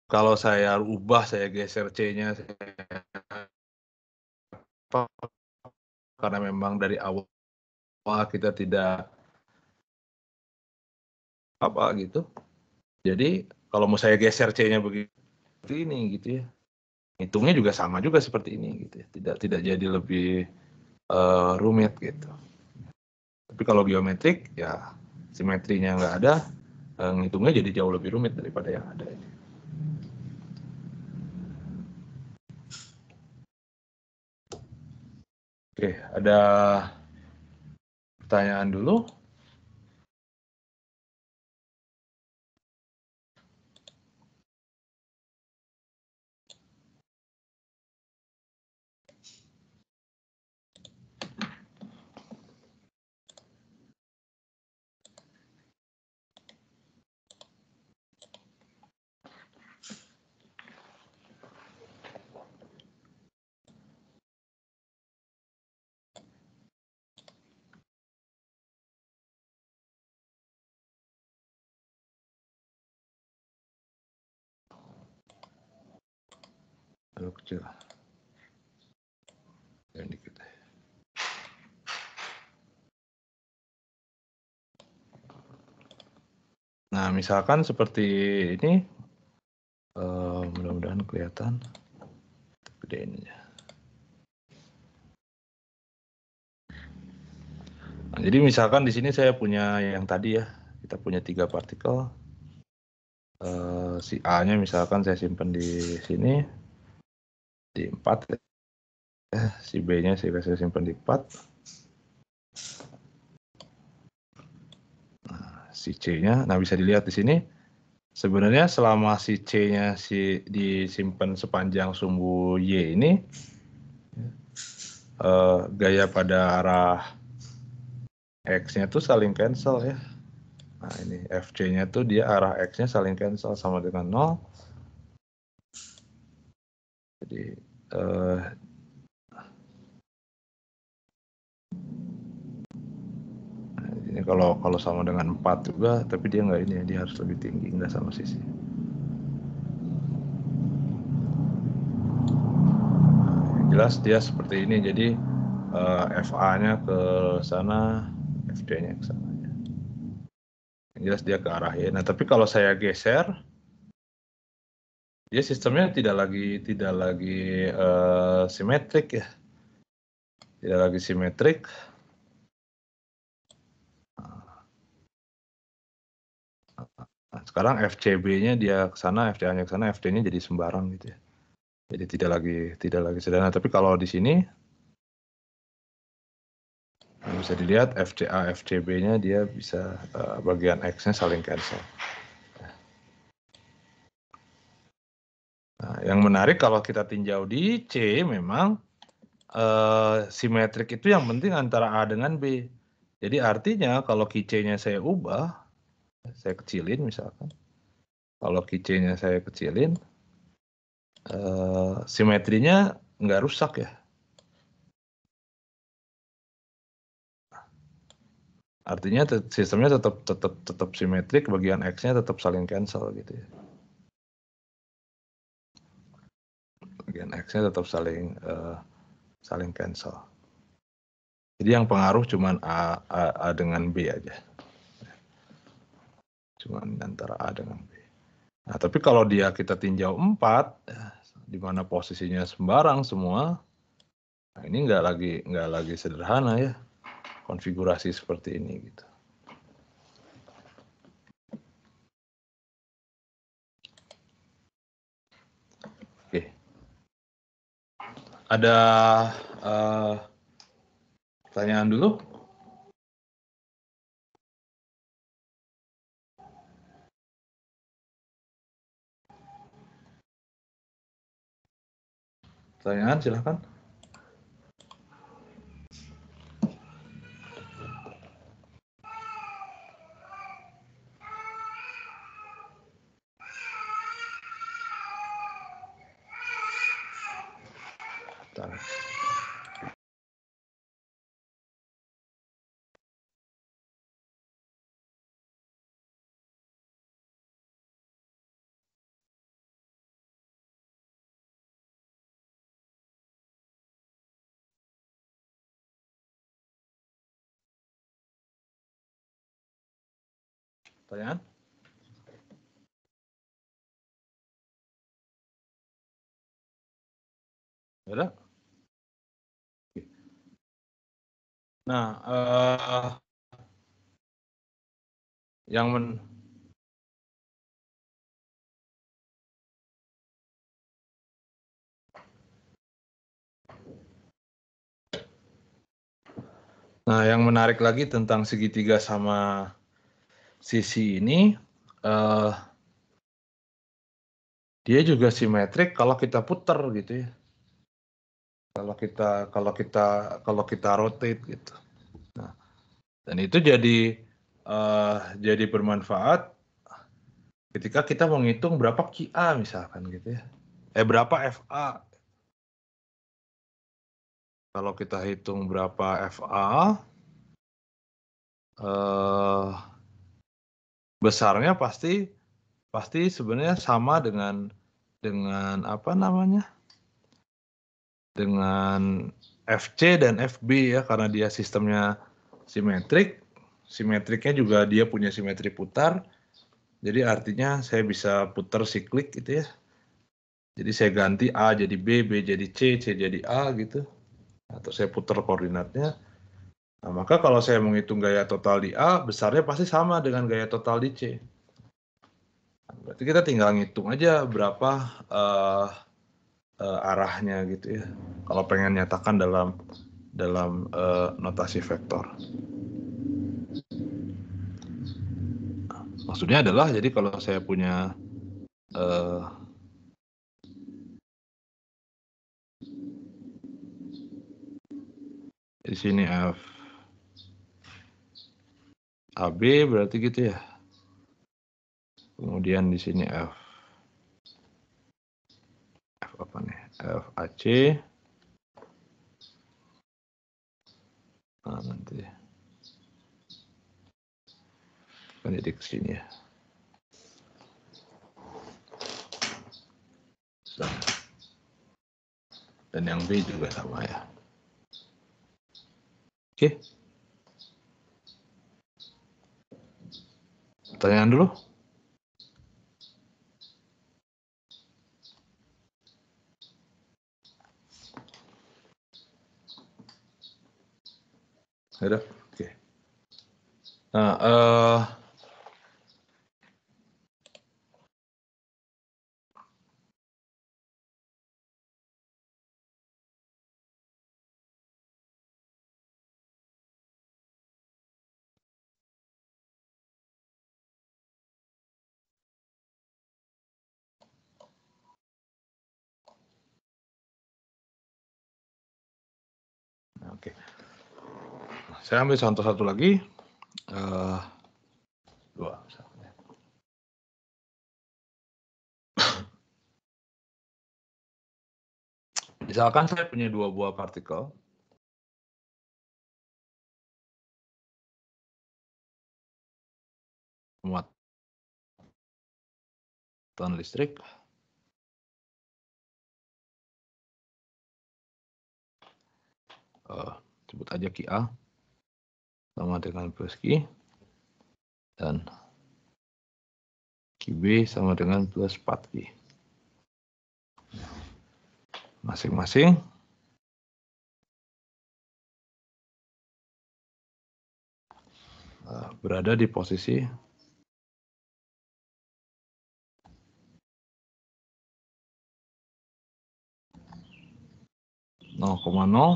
A: kalau saya ubah, saya geser C-nya, karena memang dari awal kita tidak apa gitu. Jadi kalau mau saya geser C-nya begini ini gitu ya, hitungnya juga sama juga seperti ini gitu ya. Tidak jadi lebih rumit gitu. Tapi kalau geometrik ya simetrinya nggak ada, ngitungnya jadi jauh lebih rumit daripada yang ada ini. Oke, ada pertanyaan dulu? Terlalu kecil. Yang dikit. Nah, misalkan seperti ini, mudah-mudahan kelihatan. Gedein aja. Nah, jadi misalkan di sini saya punya yang tadi ya, kita punya 3 partikel. Si A-nya misalkan saya simpan di sini, di 4 ya. Si B-nya saya simpan di 4. Nah, si C-nya, nah bisa dilihat di sini, sebenarnya selama si C-nya disimpan sepanjang sumbu Y ini, gaya pada arah X-nya tuh saling cancel ya. Nah ini FC-nya tuh dia arah X-nya saling cancel sama dengan 0. Jadi nah, ini kalau sama dengan 4 juga, tapi dia nggak ini, dia harus lebih tinggi, nggak sama sisi. Jelas dia seperti ini, jadi FA-nya ke sana, FD-nya ke sana. Yang jelas dia ke arah Y. Nah, tapi kalau saya geser, dia sistemnya tidak lagi simetrik ya, tidak lagi simetrik. Nah, sekarang FCB-nya dia ke sana, FCA-nya ke sana, FD-nya jadi sembarang gitu ya. Jadi tidak lagi sederhana. Tapi kalau di sini bisa dilihat FCA, FCB-nya dia bisa bagian X-nya saling cancel. Nah, yang menarik kalau kita tinjau di C memang simetrik itu yang penting antara A dengan B. Jadi artinya kalau QC-nya saya ubah, saya kecilin misalkan. Kalau QC-nya saya kecilin, simetrinya nggak rusak ya. Artinya sistemnya tetap simetrik, bagian X-nya tetap saling cancel gitu ya. Bagian X-nya tetap saling cancel. Jadi yang pengaruh cuma A dengan B aja. Cuma antara A dengan B. Nah, tapi kalau dia kita tinjau 4, di mana posisinya sembarang semua, nah ini nggak lagi sederhana ya, konfigurasi seperti ini gitu. Oke. Ada pertanyaan dulu? Pertanyaan silahkan. Bentar. Pertanyaan? Ada? Nah, yang menarik lagi tentang segitiga sama sisi ini, dia juga simetrik kalau kita putar gitu ya. Kalau kita rotate gitu. Nah, dan itu jadi bermanfaat ketika kita menghitung berapa QA misalkan gitu ya. Berapa FA. Kalau kita hitung berapa FA, besarnya pasti sebenarnya sama dengan apa namanya? Dengan FC dan FB ya, karena dia sistemnya simetrik. Simetriknya juga dia punya simetri putar. Jadi artinya saya bisa putar siklik gitu ya. Jadi saya ganti A jadi B, B jadi C, C jadi A gitu. Atau saya putar koordinatnya. Nah, maka kalau saya menghitung gaya total di A, besarnya pasti sama dengan gaya total di C. Berarti kita tinggal ngitung aja berapa arahnya gitu ya. Kalau pengen nyatakan dalam notasi vektor. Maksudnya adalah jadi kalau saya punya di sini F AB berarti gitu ya. Kemudian di sini F apa nih? F AC. Nah, nanti kan jadi ke sini ya. Dan yang B juga sama ya. Oke. Pertanyaan dulu. Ada? Oke. Nah, oke. Saya ambil contoh satu lagi. Dua. Misalkan saya punya dua buah partikel. Muatan listrik. Sebut aja QA. Sama dengan plus Q. Dan QB sama dengan plus 4Q. Masing-masing berada di posisi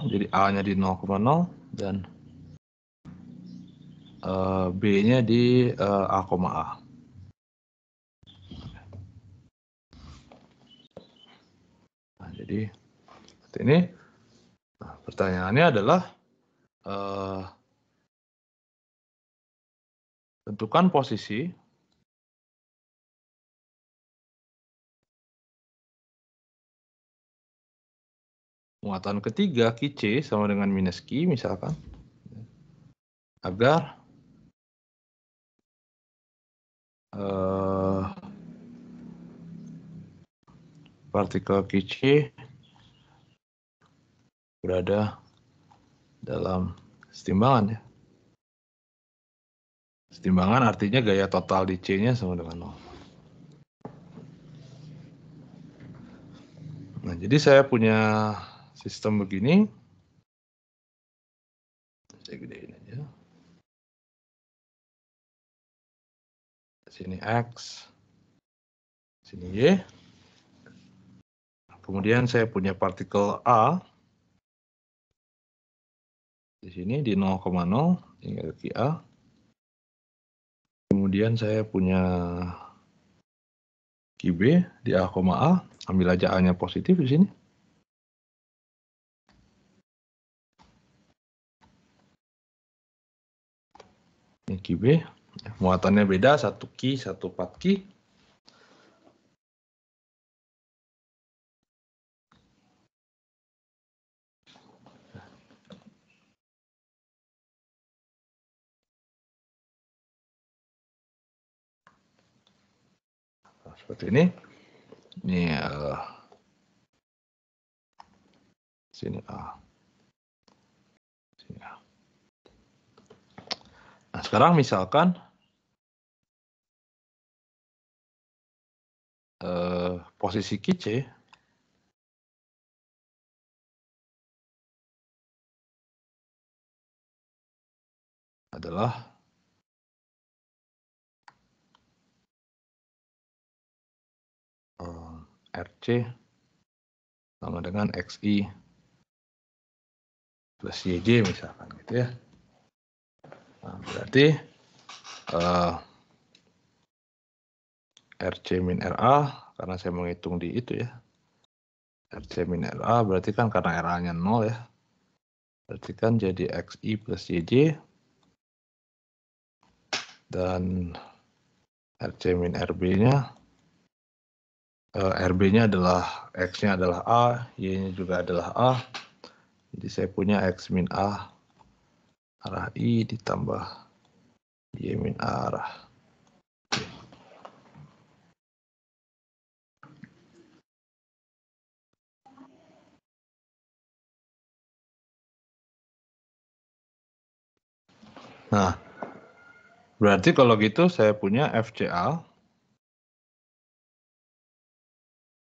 A: jadi A-nya di 0,0 dan B-nya di A, A. Nah, jadi seperti ini. Nah, pertanyaannya adalah tentukan posisi muatan ketiga QC sama dengan minus Q misalkan, agar partikel QC berada dalam setimbangan ya. Setimbangan artinya gaya total di C-nya sama dengan 0. Nah, jadi saya punya sistem begini. Saya gedein aja. Sini X, sini Y. Kemudian saya punya partikel A. Di sini di 0,0, ini ada QA. Kemudian saya punya QB di A, ambil aja A-nya positif di sini. Ini QB, muatannya beda, 1Q, 1 4Q. Nah, seperti ini. Ini sini A. Sini A. Nah, sekarang misalkan posisi QC adalah RC sama dengan XI plus YJ misalkan gitu ya. Nah, berarti RC min RA, karena saya menghitung di itu ya. RC min RA berarti kan karena RA-nya 0 ya. Berarti kan jadi XI plus YJ. Dan RC min RB-nya, RB-nya adalah, X-nya adalah A, Y-nya juga adalah A. Jadi saya punya X min A arah I ditambah Y min A arah Nah, berarti kalau gitu saya punya FCA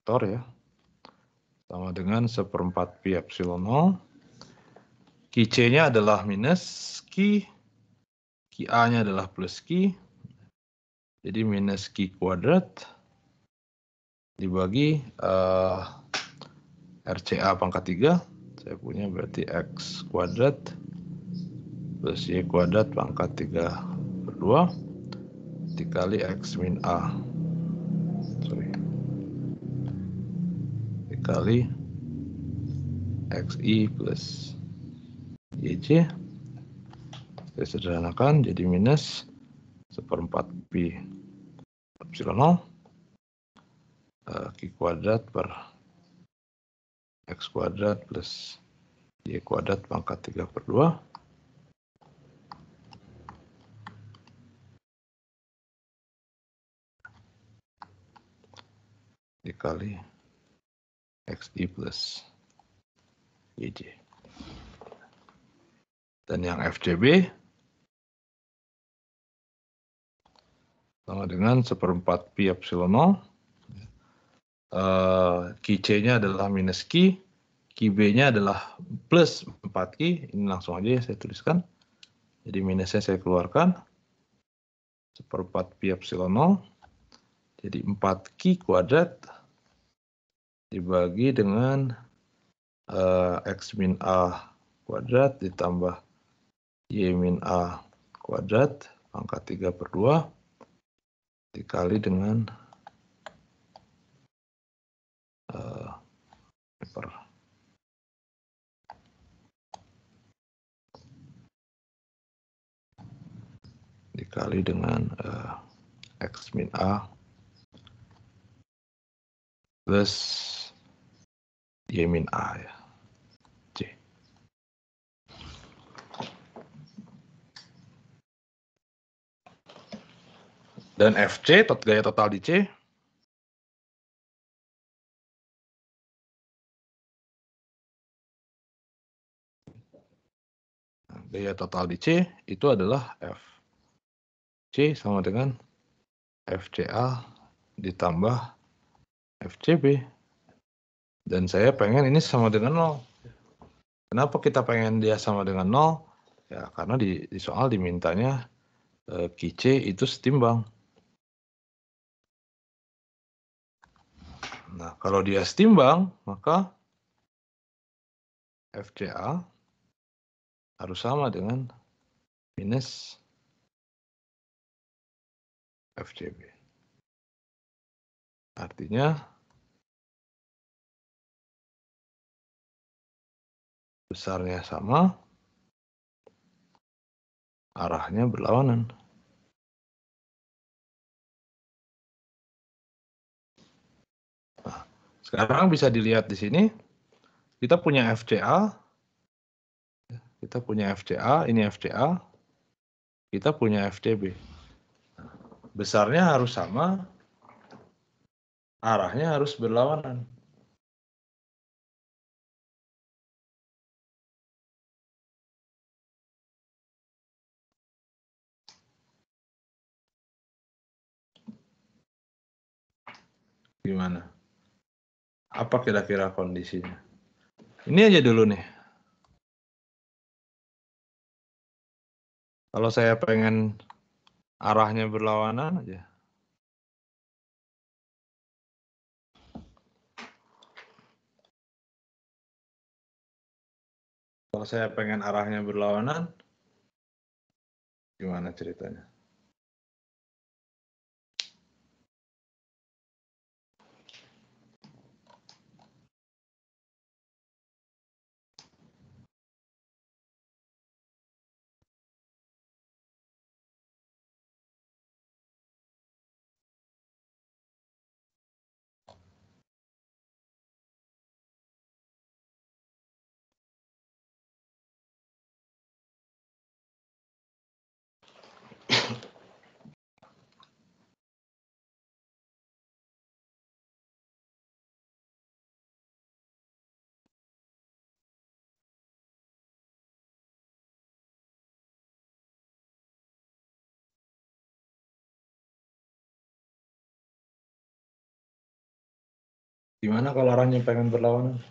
A: faktor ya, sama dengan 1/4 pi epsilon 0. Ki C-nya adalah minus Ki A-nya adalah plus Ki, jadi minus Ki kuadrat dibagi RCA pangkat 3, saya punya berarti X kuadrat plus Y kuadrat pangkat 3/2 dikali X min A, dikali XI plus YJ. Saya sederhanakan jadi minus 1/4 pi epsilon 0 Ki kuadrat per X kuadrat plus Y kuadrat pangkat 3/2 dikali XI plus YJ. Dan yang FCB sama dengan 1/4 pi epsilon 0. Ki C-nya adalah minus Ki B-nya adalah plus 4Ki, ini langsung aja saya tuliskan. Jadi minusnya saya keluarkan, 1/4 pi epsilon 0, jadi 4Ki kuadrat dibagi dengan X min A kuadrat ditambah Y min A kuadrat pangkat 3/2 dikali dengan dikali dengan X min A plus Y min A ya, C. Dan FC, gaya total di C, gaya total di C itu adalah F. C sama dengan FCA ditambah FCB. Dan saya pengen ini sama dengan 0. Kenapa kita pengen dia sama dengan 0? Ya karena di soal dimintanya Ki C itu setimbang. Nah, kalau dia setimbang, maka FCA harus sama dengan minus FCB. Artinya besarnya sama, arahnya berlawanan. Nah, sekarang bisa dilihat di sini, kita punya FCA, ini FCA, kita punya FCB. Besarnya harus sama, arahnya harus berlawanan. Gimana? Apa kira-kira kondisinya? Ini aja dulu nih. Kalau saya pengen arahnya berlawanan aja. Kalau saya pengen arahnya berlawanan, gimana ceritanya? Gimana kalau arahnya pengen berlawanan?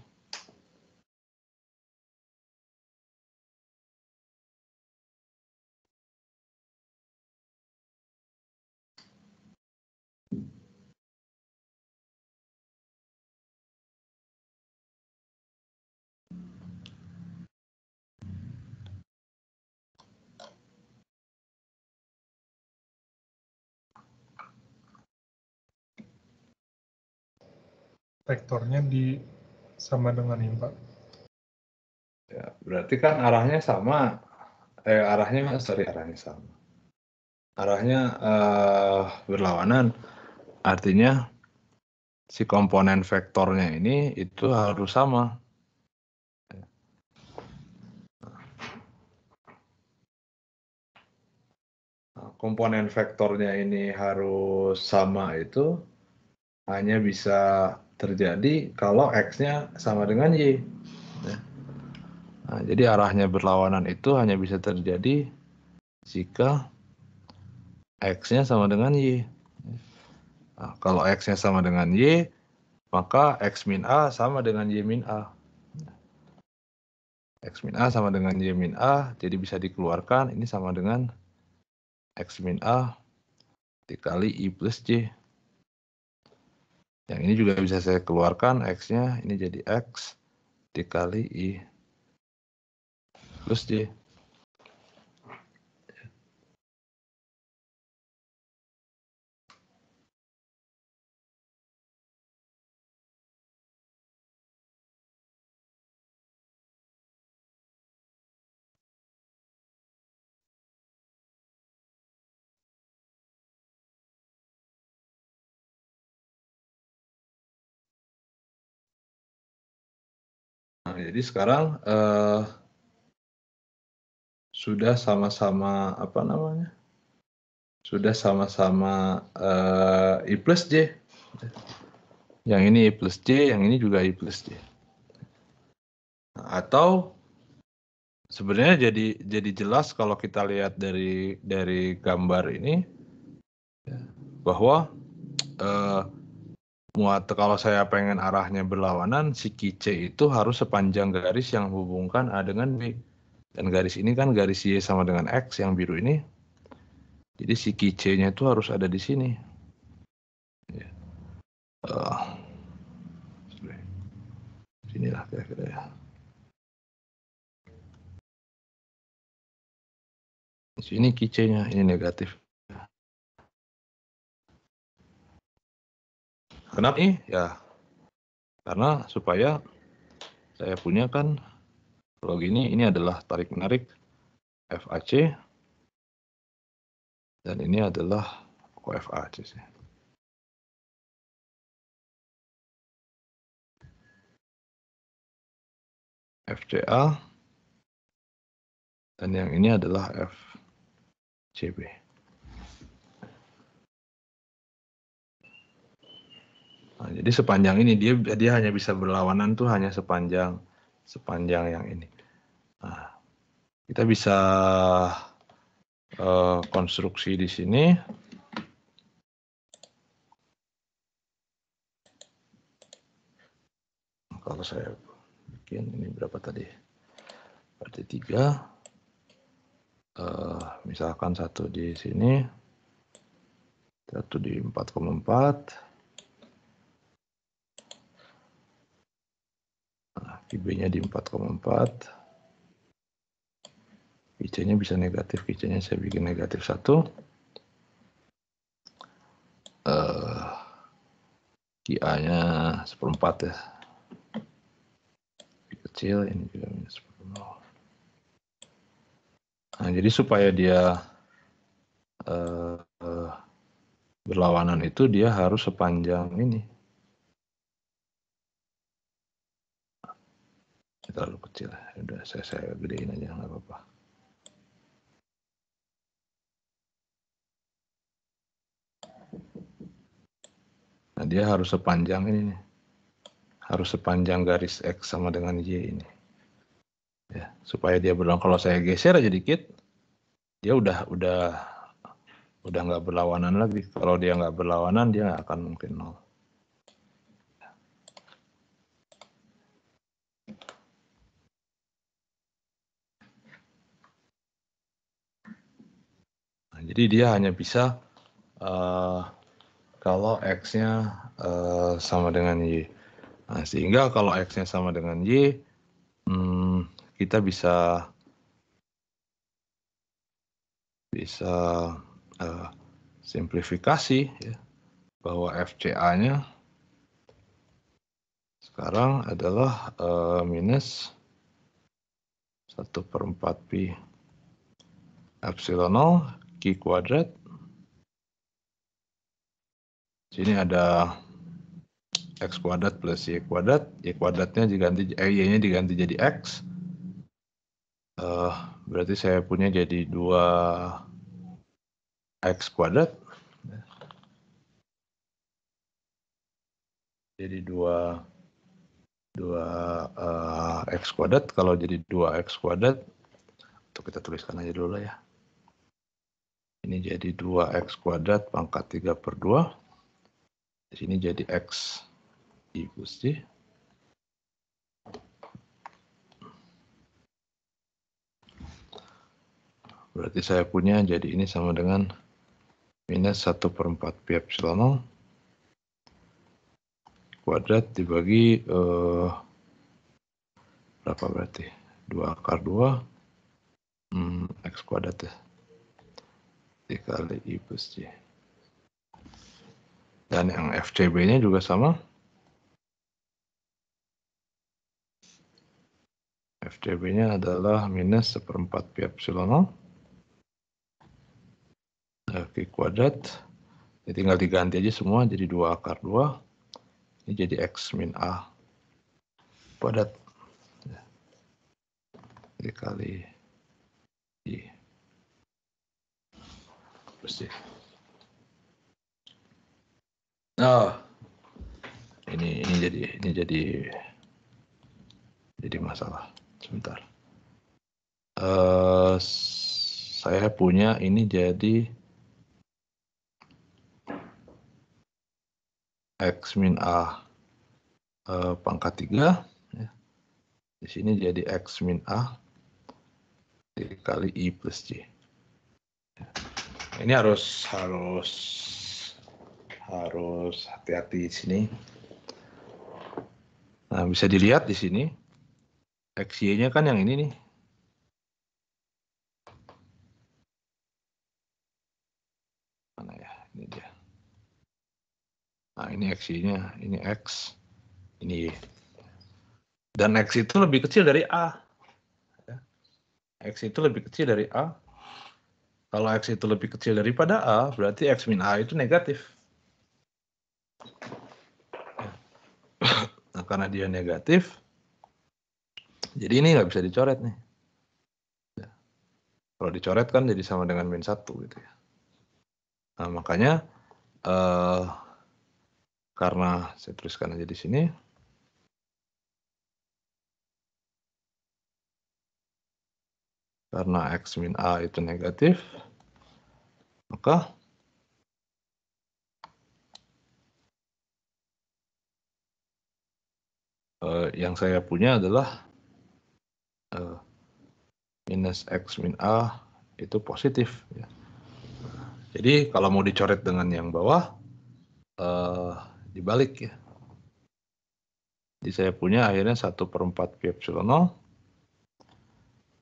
C: Vektornya sama dengan ini, Pak.
A: Ya, berarti kan arahnya sama. Arahnya sama. Arahnya berlawanan. Artinya si komponen vektornya ini itu harus sama. Komponen vektornya ini harus sama itu hanya bisa terjadi kalau X-nya sama dengan Y. Nah, jadi arahnya berlawanan itu hanya bisa terjadi jika X-nya sama dengan Y. Nah, kalau X-nya sama dengan Y, maka X min A sama dengan Y min A. X min A sama dengan Y min A, jadi bisa dikeluarkan, ini sama dengan X min A dikali I plus J. Yang ini juga bisa saya keluarkan, X-nya ini jadi X dikali I plus J. Nah, jadi sekarang sudah sama-sama sudah sama-sama I plus J. Yang ini I plus J, yang ini juga I plus J. Nah, atau sebenarnya jadi jelas kalau kita lihat dari gambar ini bahwa kalau saya pengen arahnya berlawanan, si QC itu harus sepanjang garis yang menghubungkan A dengan B. Dan garis ini kan garis Y sama dengan X yang biru ini. Jadi si QC-nya itu harus ada di sini. Sinilah kira-kira ya. Di sini QC-nya, ini negatif. Kenapa nih? Ya, karena supaya saya punya kan, kalau gini, ini adalah tarik-menarik FAC, dan ini adalah OFAC. FCA, dan yang ini adalah FCB. Nah, jadi sepanjang ini dia hanya bisa berlawanan tuh hanya sepanjang yang ini. Nah, kita bisa konstruksi di sini. Kalau saya bikin ini berapa tadi? Berarti 3. Misalkan satu di sini, satu di 4,4. Nah, QB-nya di 4,4. QC-nya bisa negatif, QC-nya saya bikin negatif 1. QA-nya 1/4 ya. Lebih kecil, ini juga minus 1/0. Nah, jadi supaya dia berlawanan itu dia harus sepanjang ini. Terlalu kecil, udah saya gedein aja nggak apa-apa. Nah, dia harus sepanjang ini nih. Harus sepanjang garis X sama dengan Y ini. Ya, supaya dia berlawanan. Kalau saya geser aja dikit, dia udah nggak berlawanan lagi. Kalau dia nggak berlawanan, dia nggak akan mungkin 0. Jadi dia hanya bisa kalau X-nya sama dengan Y. Nah, sehingga kalau X-nya sama dengan Y, kita bisa simplifikasi ya, bahwa FCA-nya sekarang adalah minus 1/4 pi epsilon 0 Q kuadrat. Sini ada X kuadrat plus Y kuadrat. Y kuadratnya diganti, Y-nya diganti jadi X. Berarti saya punya jadi 2X kuadrat. Jadi 2X kuadrat. Kalau jadi 2X kuadrat, itu kita tuliskan aja dulu ya. Ini jadi 2X kuadrat pangkat 3/2. Di sini jadi X I plus Y. Berarti saya punya jadi ini sama dengan minus 1/4 pi epsilon 0 kuadrat dibagi berapa berarti? 2/2 X kuadrat ya. Dikali I plus Y. Dan yang FCB-nya juga sama. FCB-nya adalah minus 1/4 pi epsilon 0 Q kuadrat. Jadi tinggal diganti aja semua jadi 2/2. Ini jadi X min A kuadrat. Dikali Y plus Y. Oh, ini jadi masalah. Sebentar. Saya punya ini jadi X min A pangkat 3. Ya. Di sini jadi X min A dikali I plus Y. Ini harus hati-hati di sini. Nah, bisa dilihat di sini XY-nya kan yang ini nih. Mana ya? Ini dia. Nah, ini XY-nya, ini X, ini Y. Dan X itu lebih kecil dari A. X itu lebih kecil dari A. Kalau X itu lebih kecil daripada A, berarti X min A itu negatif. Nah, karena dia negatif, jadi ini nggak bisa dicoret nih. Kalau dicoret kan jadi sama dengan min 1 gitu ya. Nah, makanya karena saya tuliskan aja di sini. Karena X min A itu negatif, maka yang saya punya adalah minus X min A itu positif. Ya. Jadi kalau mau dicoret dengan yang bawah, dibalik ya. Jadi saya punya akhirnya 1/4 pi epsilon 0.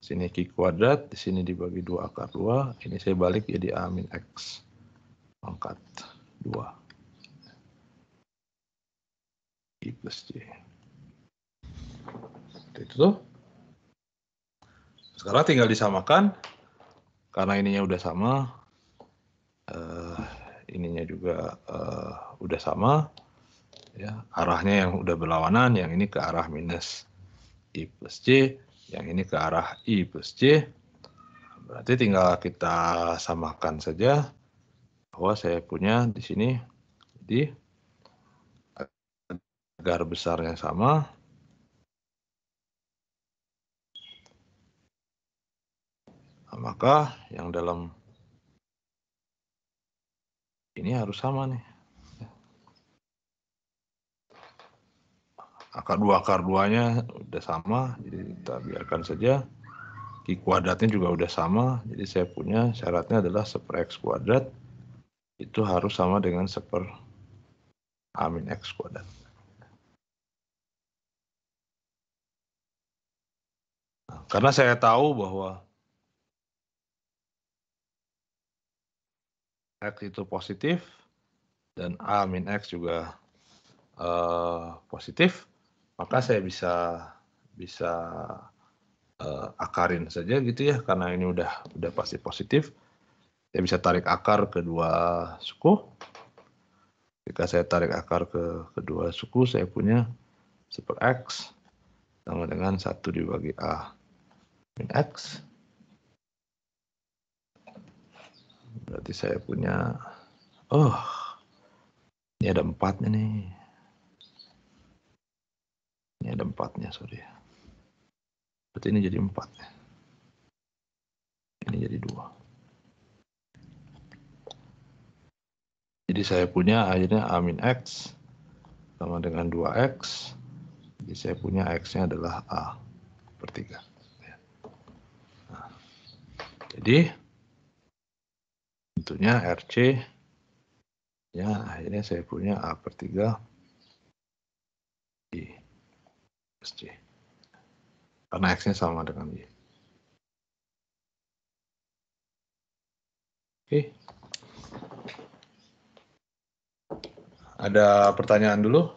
A: Sini Q kuadrat, di sini dibagi 2/2. Ini saya balik jadi A min X pangkat 2. I plus Y. Itu tuh. Sekarang tinggal disamakan. Karena ininya udah sama. Ininya juga udah sama. Ya, arahnya yang udah berlawanan, yang ini ke arah minus I plus J, yang ini ke arah I plus J. Berarti tinggal kita samakan saja bahwa saya punya di sini, jadi agar besarnya sama, maka yang dalam ini harus sama nih. Akar 2-nya udah sama, jadi kita biarkan saja. Q kuadratnya juga udah sama, jadi saya punya syaratnya adalah 1/X kuadrat itu harus sama dengan 1/A-X kuadrat. Nah, karena saya tahu bahwa X itu positif dan A-X juga positif, maka saya bisa akarin saja gitu ya, karena ini udah pasti positif. Saya bisa tarik akar kedua suku. Jika saya tarik akar ke kedua suku, saya punya 1/X sama dengan 1 dibagi A min X. Berarti saya punya, ini ada 4-nya nih. Ini ada 4-nya, sorry. Berarti ini jadi 4 ya. Ini jadi 2. Jadi saya punya akhirnya A min X sama dengan 2X. Jadi saya punya X-nya adalah A/3. Nah, jadi tentunya RC ya akhirnya saya punya A/3 di SC. Karena X-nya sama dengan Y. Oke. Ada pertanyaan dulu?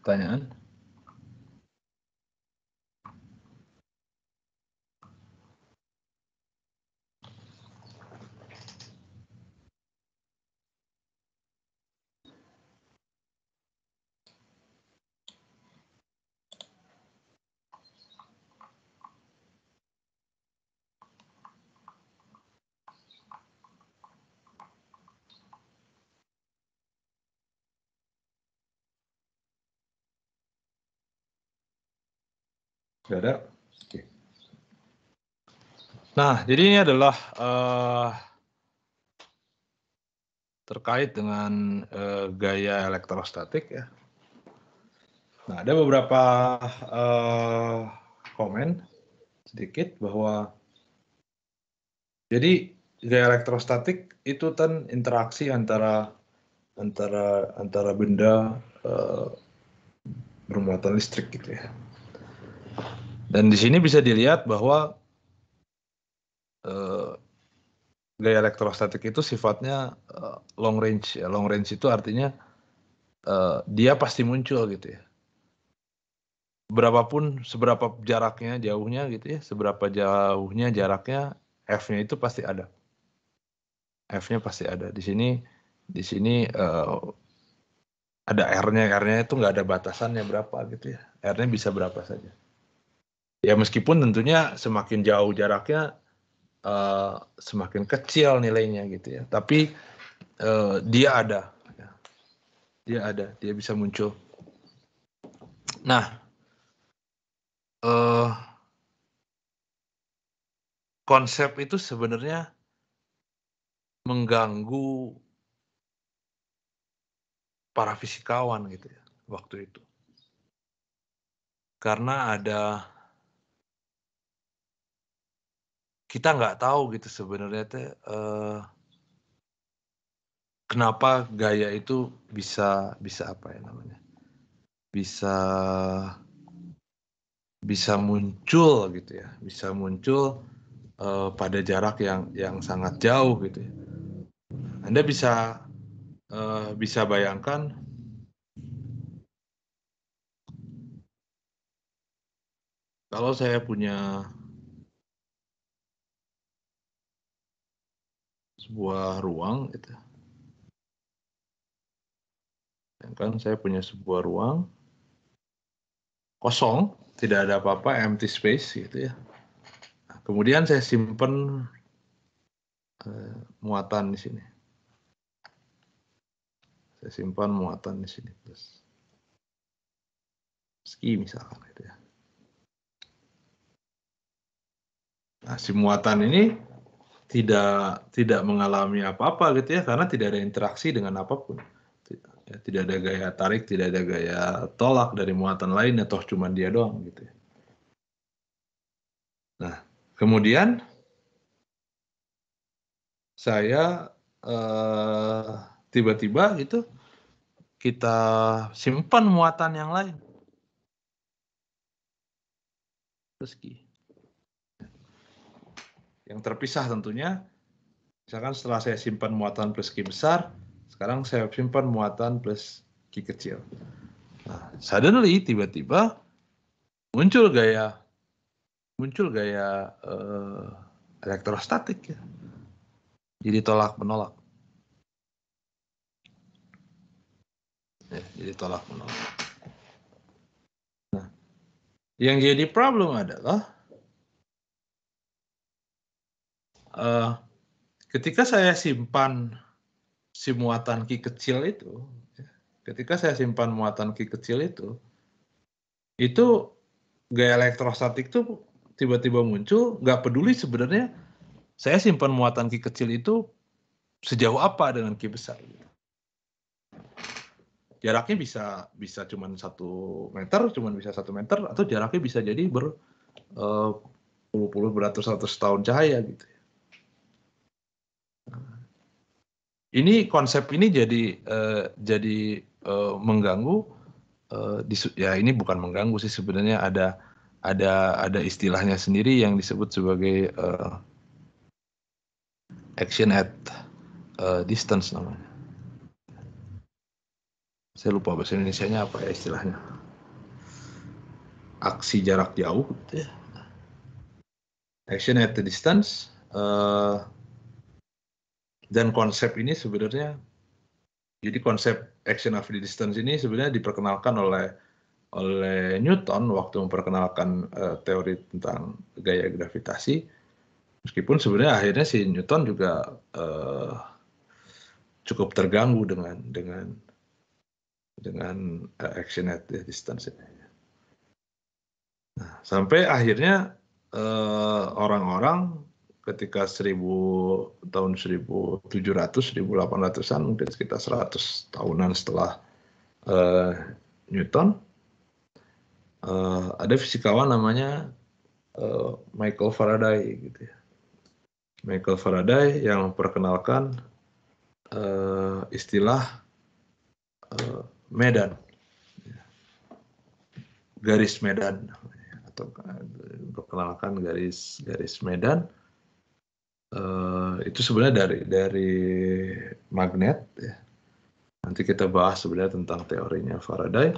A: Pertanyaan? Tidak ada? Oke. Nah, jadi ini adalah terkait dengan gaya elektrostatik ya. Nah, ada beberapa komen sedikit bahwa jadi gaya elektrostatik itu kan interaksi antara benda bermuatan listrik gitu ya. Dan di sini bisa dilihat bahwa gaya elektrostatik itu sifatnya long range ya. Long range itu artinya dia pasti muncul gitu ya. Seberapa jaraknya, jauhnya gitu ya, seberapa jauhnya jaraknya, F-nya itu pasti ada. F-nya pasti ada. Di sini ada R-nya itu nggak ada batasannya berapa gitu ya. R-nya bisa berapa saja. Ya meskipun tentunya semakin jauh jaraknya semakin kecil nilainya gitu ya. Tapi dia ada. Dia bisa muncul. Nah, konsep itu sebenarnya mengganggu para fisikawan gitu ya waktu itu. Karena kita nggak tahu gitu sebenarnya kenapa gaya itu bisa apa ya namanya, bisa muncul gitu ya, bisa muncul pada jarak yang sangat jauh gitu ya. Anda bisa bayangkan kalau saya punya sebuah ruang gitu. Kan saya punya sebuah ruang kosong, tidak ada apa-apa, empty space gitu ya. Nah, kemudian saya simpan muatan di sini. Saya simpan muatan di sini plus ski misalkan gitu ya. Nah, si muatan ini tidak mengalami apa-apa gitu ya, karena tidak ada interaksi dengan apapun. Tidak ada gaya tarik, tidak ada gaya tolak dari muatan lain, atau cuma dia doang gitu ya. Nah, kemudian saya tiba-tiba gitu kita simpan muatan yang lain. Meski yang terpisah tentunya, misalkan setelah saya simpan muatan plus Q besar, sekarang saya simpan muatan plus Q kecil. Nah, suddenly tiba-tiba muncul gaya elektrostatik ya. Jadi tolak menolak. Ya, jadi tolak menolak. Nah, yang jadi problem adalah ketika saya simpan si muatan Q kecil itu, ketika saya simpan muatan Q kecil itu gaya elektrostatik itu tiba-tiba muncul, nggak peduli sebenarnya saya simpan muatan Q kecil itu sejauh apa dengan Q besar. Jaraknya bisa cuma 1 meter, bisa 1 meter, atau jaraknya bisa jadi puluh beratus-ratus tahun cahaya gitu. Ini konsep ini jadi mengganggu. Ya ini bukan mengganggu sih sebenarnya, ada istilahnya sendiri yang disebut sebagai action at distance namanya. Saya lupa bahasa Indonesianya apa ya istilahnya. Aksi jarak jauh gitu ya. Action at the distance. Dan konsep ini sebenarnya, jadi konsep action at the distance ini sebenarnya diperkenalkan oleh Newton waktu memperkenalkan teori tentang gaya gravitasi. Meskipun sebenarnya akhirnya si Newton juga cukup terganggu dengan action at the distance ini. Nah, sampai akhirnya orang-orang ketika tahun 1700, 1800-an, mungkin sekitar 100 tahunan setelah Newton, ada fisikawan namanya Michael Faraday gitu ya. Michael Faraday yang memperkenalkan istilah medan, garis medan, atau memperkenalkan garis medan. Itu sebenarnya dari magnet ya. Nanti kita bahas sebenarnya tentang teorinya Faraday.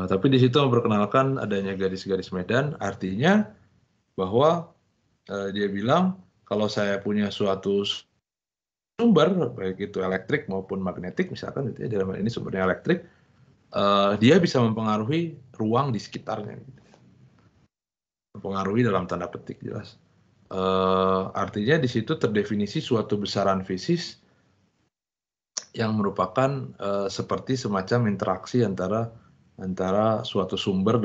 A: Tapi di situ memperkenalkan adanya garis-garis medan, artinya bahwa dia bilang kalau saya punya suatu sumber, baik itu elektrik maupun magnetik misalkan, gitu ya, dalam hal ini sumbernya elektrik, dia bisa mempengaruhi ruang di sekitarnya. Gitu. Mempengaruhi dalam tanda petik jelas. Artinya di situ terdefinisi suatu besaran fisis yang merupakan seperti semacam interaksi antara suatu sumber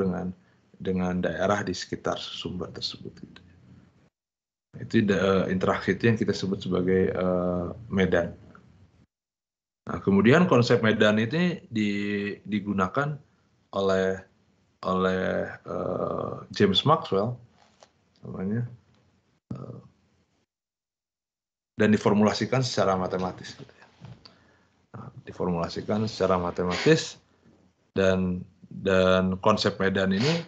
A: dengan daerah di sekitar sumber tersebut. Gitu. Itu interaksi itu yang kita sebut sebagai medan. Nah, kemudian konsep medan ini digunakan oleh James Maxwell namanya, dan diformulasikan secara matematis. Gitu ya. Nah, diformulasikan secara matematis dan konsep medan ini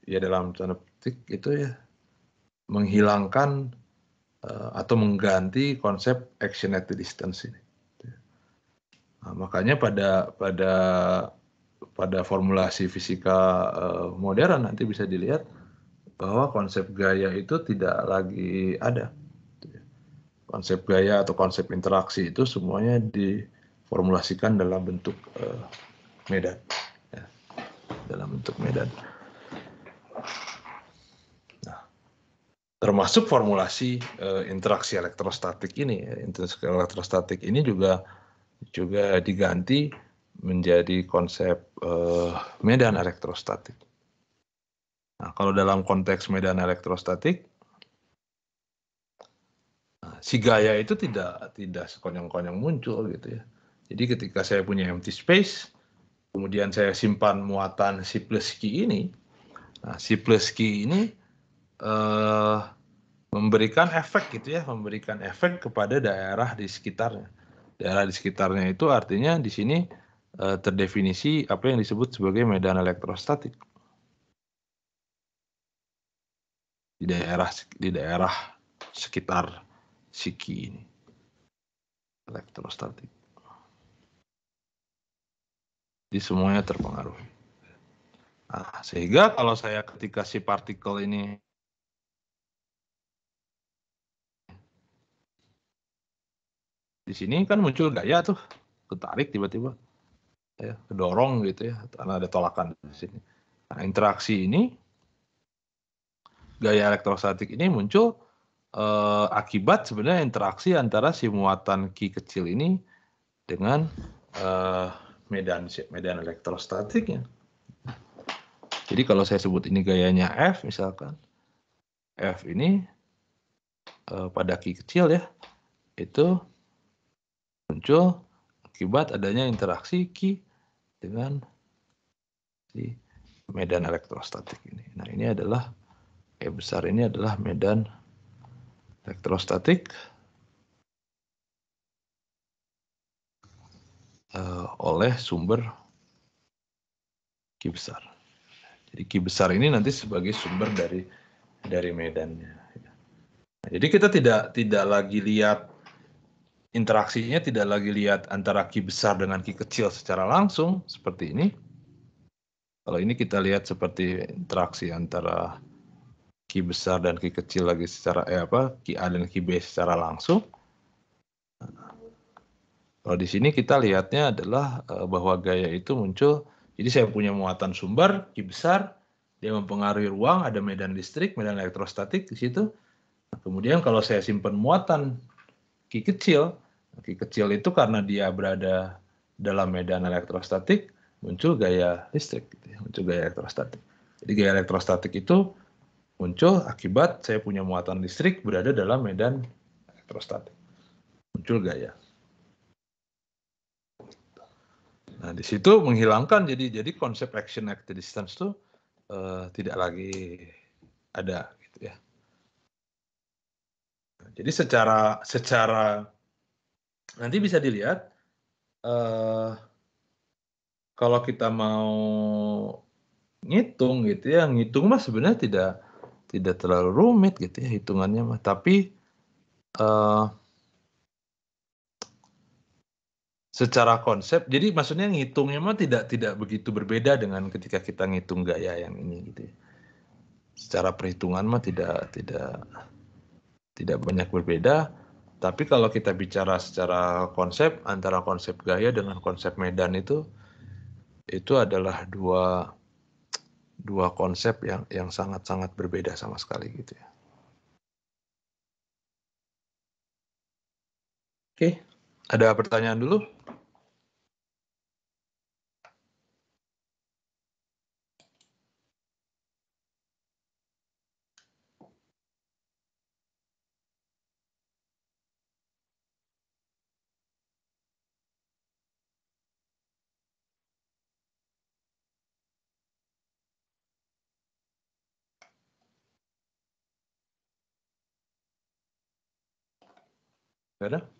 A: ya dalam tanda petik itu ya menghilangkan atau mengganti konsep action at the distance ini. Nah, makanya pada formulasi fisika modern nanti bisa dilihat bahwa konsep gaya itu tidak lagi ada. Konsep gaya atau konsep interaksi itu semuanya diformulasikan dalam bentuk medan. Ya, dalam bentuk medan. Nah, termasuk formulasi interaksi elektrostatik ini. Interaksi elektrostatik ini juga diganti menjadi konsep medan elektrostatik. Nah, kalau dalam konteks medan elektrostatik, si gaya itu tidak sekonyong-konyong muncul gitu ya. Jadi ketika saya punya empty space, kemudian saya simpan muatan C plus Q ini, nah C plus Q ini memberikan efek gitu ya, memberikan efek kepada daerah di sekitarnya. Daerah di sekitarnya itu artinya di sini terdefinisi apa yang disebut sebagai medan elektrostatik. Di daerah sekitar Siki ini elektrostatik. Jadi semuanya terpengaruh. Nah, sehingga kalau saya ketika si partikel ini di sini kan muncul gaya tuh, ketarik tiba-tiba, ya, kedorong gitu ya, karena ada tolakan di sini. Nah, interaksi ini, gaya elektrostatik ini muncul akibat sebenarnya interaksi antara si muatan Q kecil ini dengan medan elektrostatiknya. Jadi kalau saya sebut ini gayanya F misalkan, F ini pada Q kecil ya, itu muncul akibat adanya interaksi Q dengan si medan elektrostatik ini. Nah ini adalah E besar ini adalah medan elektrostatik oleh sumber Q besar. Jadi Q besar ini nanti sebagai sumber dari medannya. Nah, jadi kita tidak lagi lihat interaksinya, tidak lagi lihat antara Q besar dengan Q kecil secara langsung seperti ini. Kalau ini kita lihat seperti interaksi antara Q besar dan Q kecil lagi secara Q A dan Q B secara langsung. Kalau di sini kita lihatnya adalah bahwa gaya itu muncul. Jadi saya punya muatan sumber Q besar, dia mempengaruhi ruang, ada medan listrik, medan elektrostatik di situ. Nah, kemudian kalau saya simpan muatan Q kecil itu karena dia berada dalam medan elektrostatik, muncul gaya listrik, gitu ya, muncul gaya elektrostatik. Jadi gaya elektrostatik itu muncul akibat saya punya muatan listrik berada dalam medan elektrostatik. Muncul gaya. Nah, di situ menghilangkan jadi konsep action at the distance itu tidak lagi ada gitu ya. Jadi secara nanti bisa dilihat kalau kita mau ngitung gitu ya, ngitung mah sebenarnya tidak terlalu rumit gitu ya hitungannya mah, tapi secara konsep, jadi maksudnya ngitungnya mah tidak begitu berbeda dengan ketika kita ngitung gaya yang ini gitu ya. Secara perhitungan mah tidak banyak berbeda, tapi kalau kita bicara secara konsep antara konsep gaya dengan konsep medan itu adalah dua konsep yang sangat-sangat berbeda sama sekali gitu ya. Oke, ada pertanyaan dulu? Nggak ada?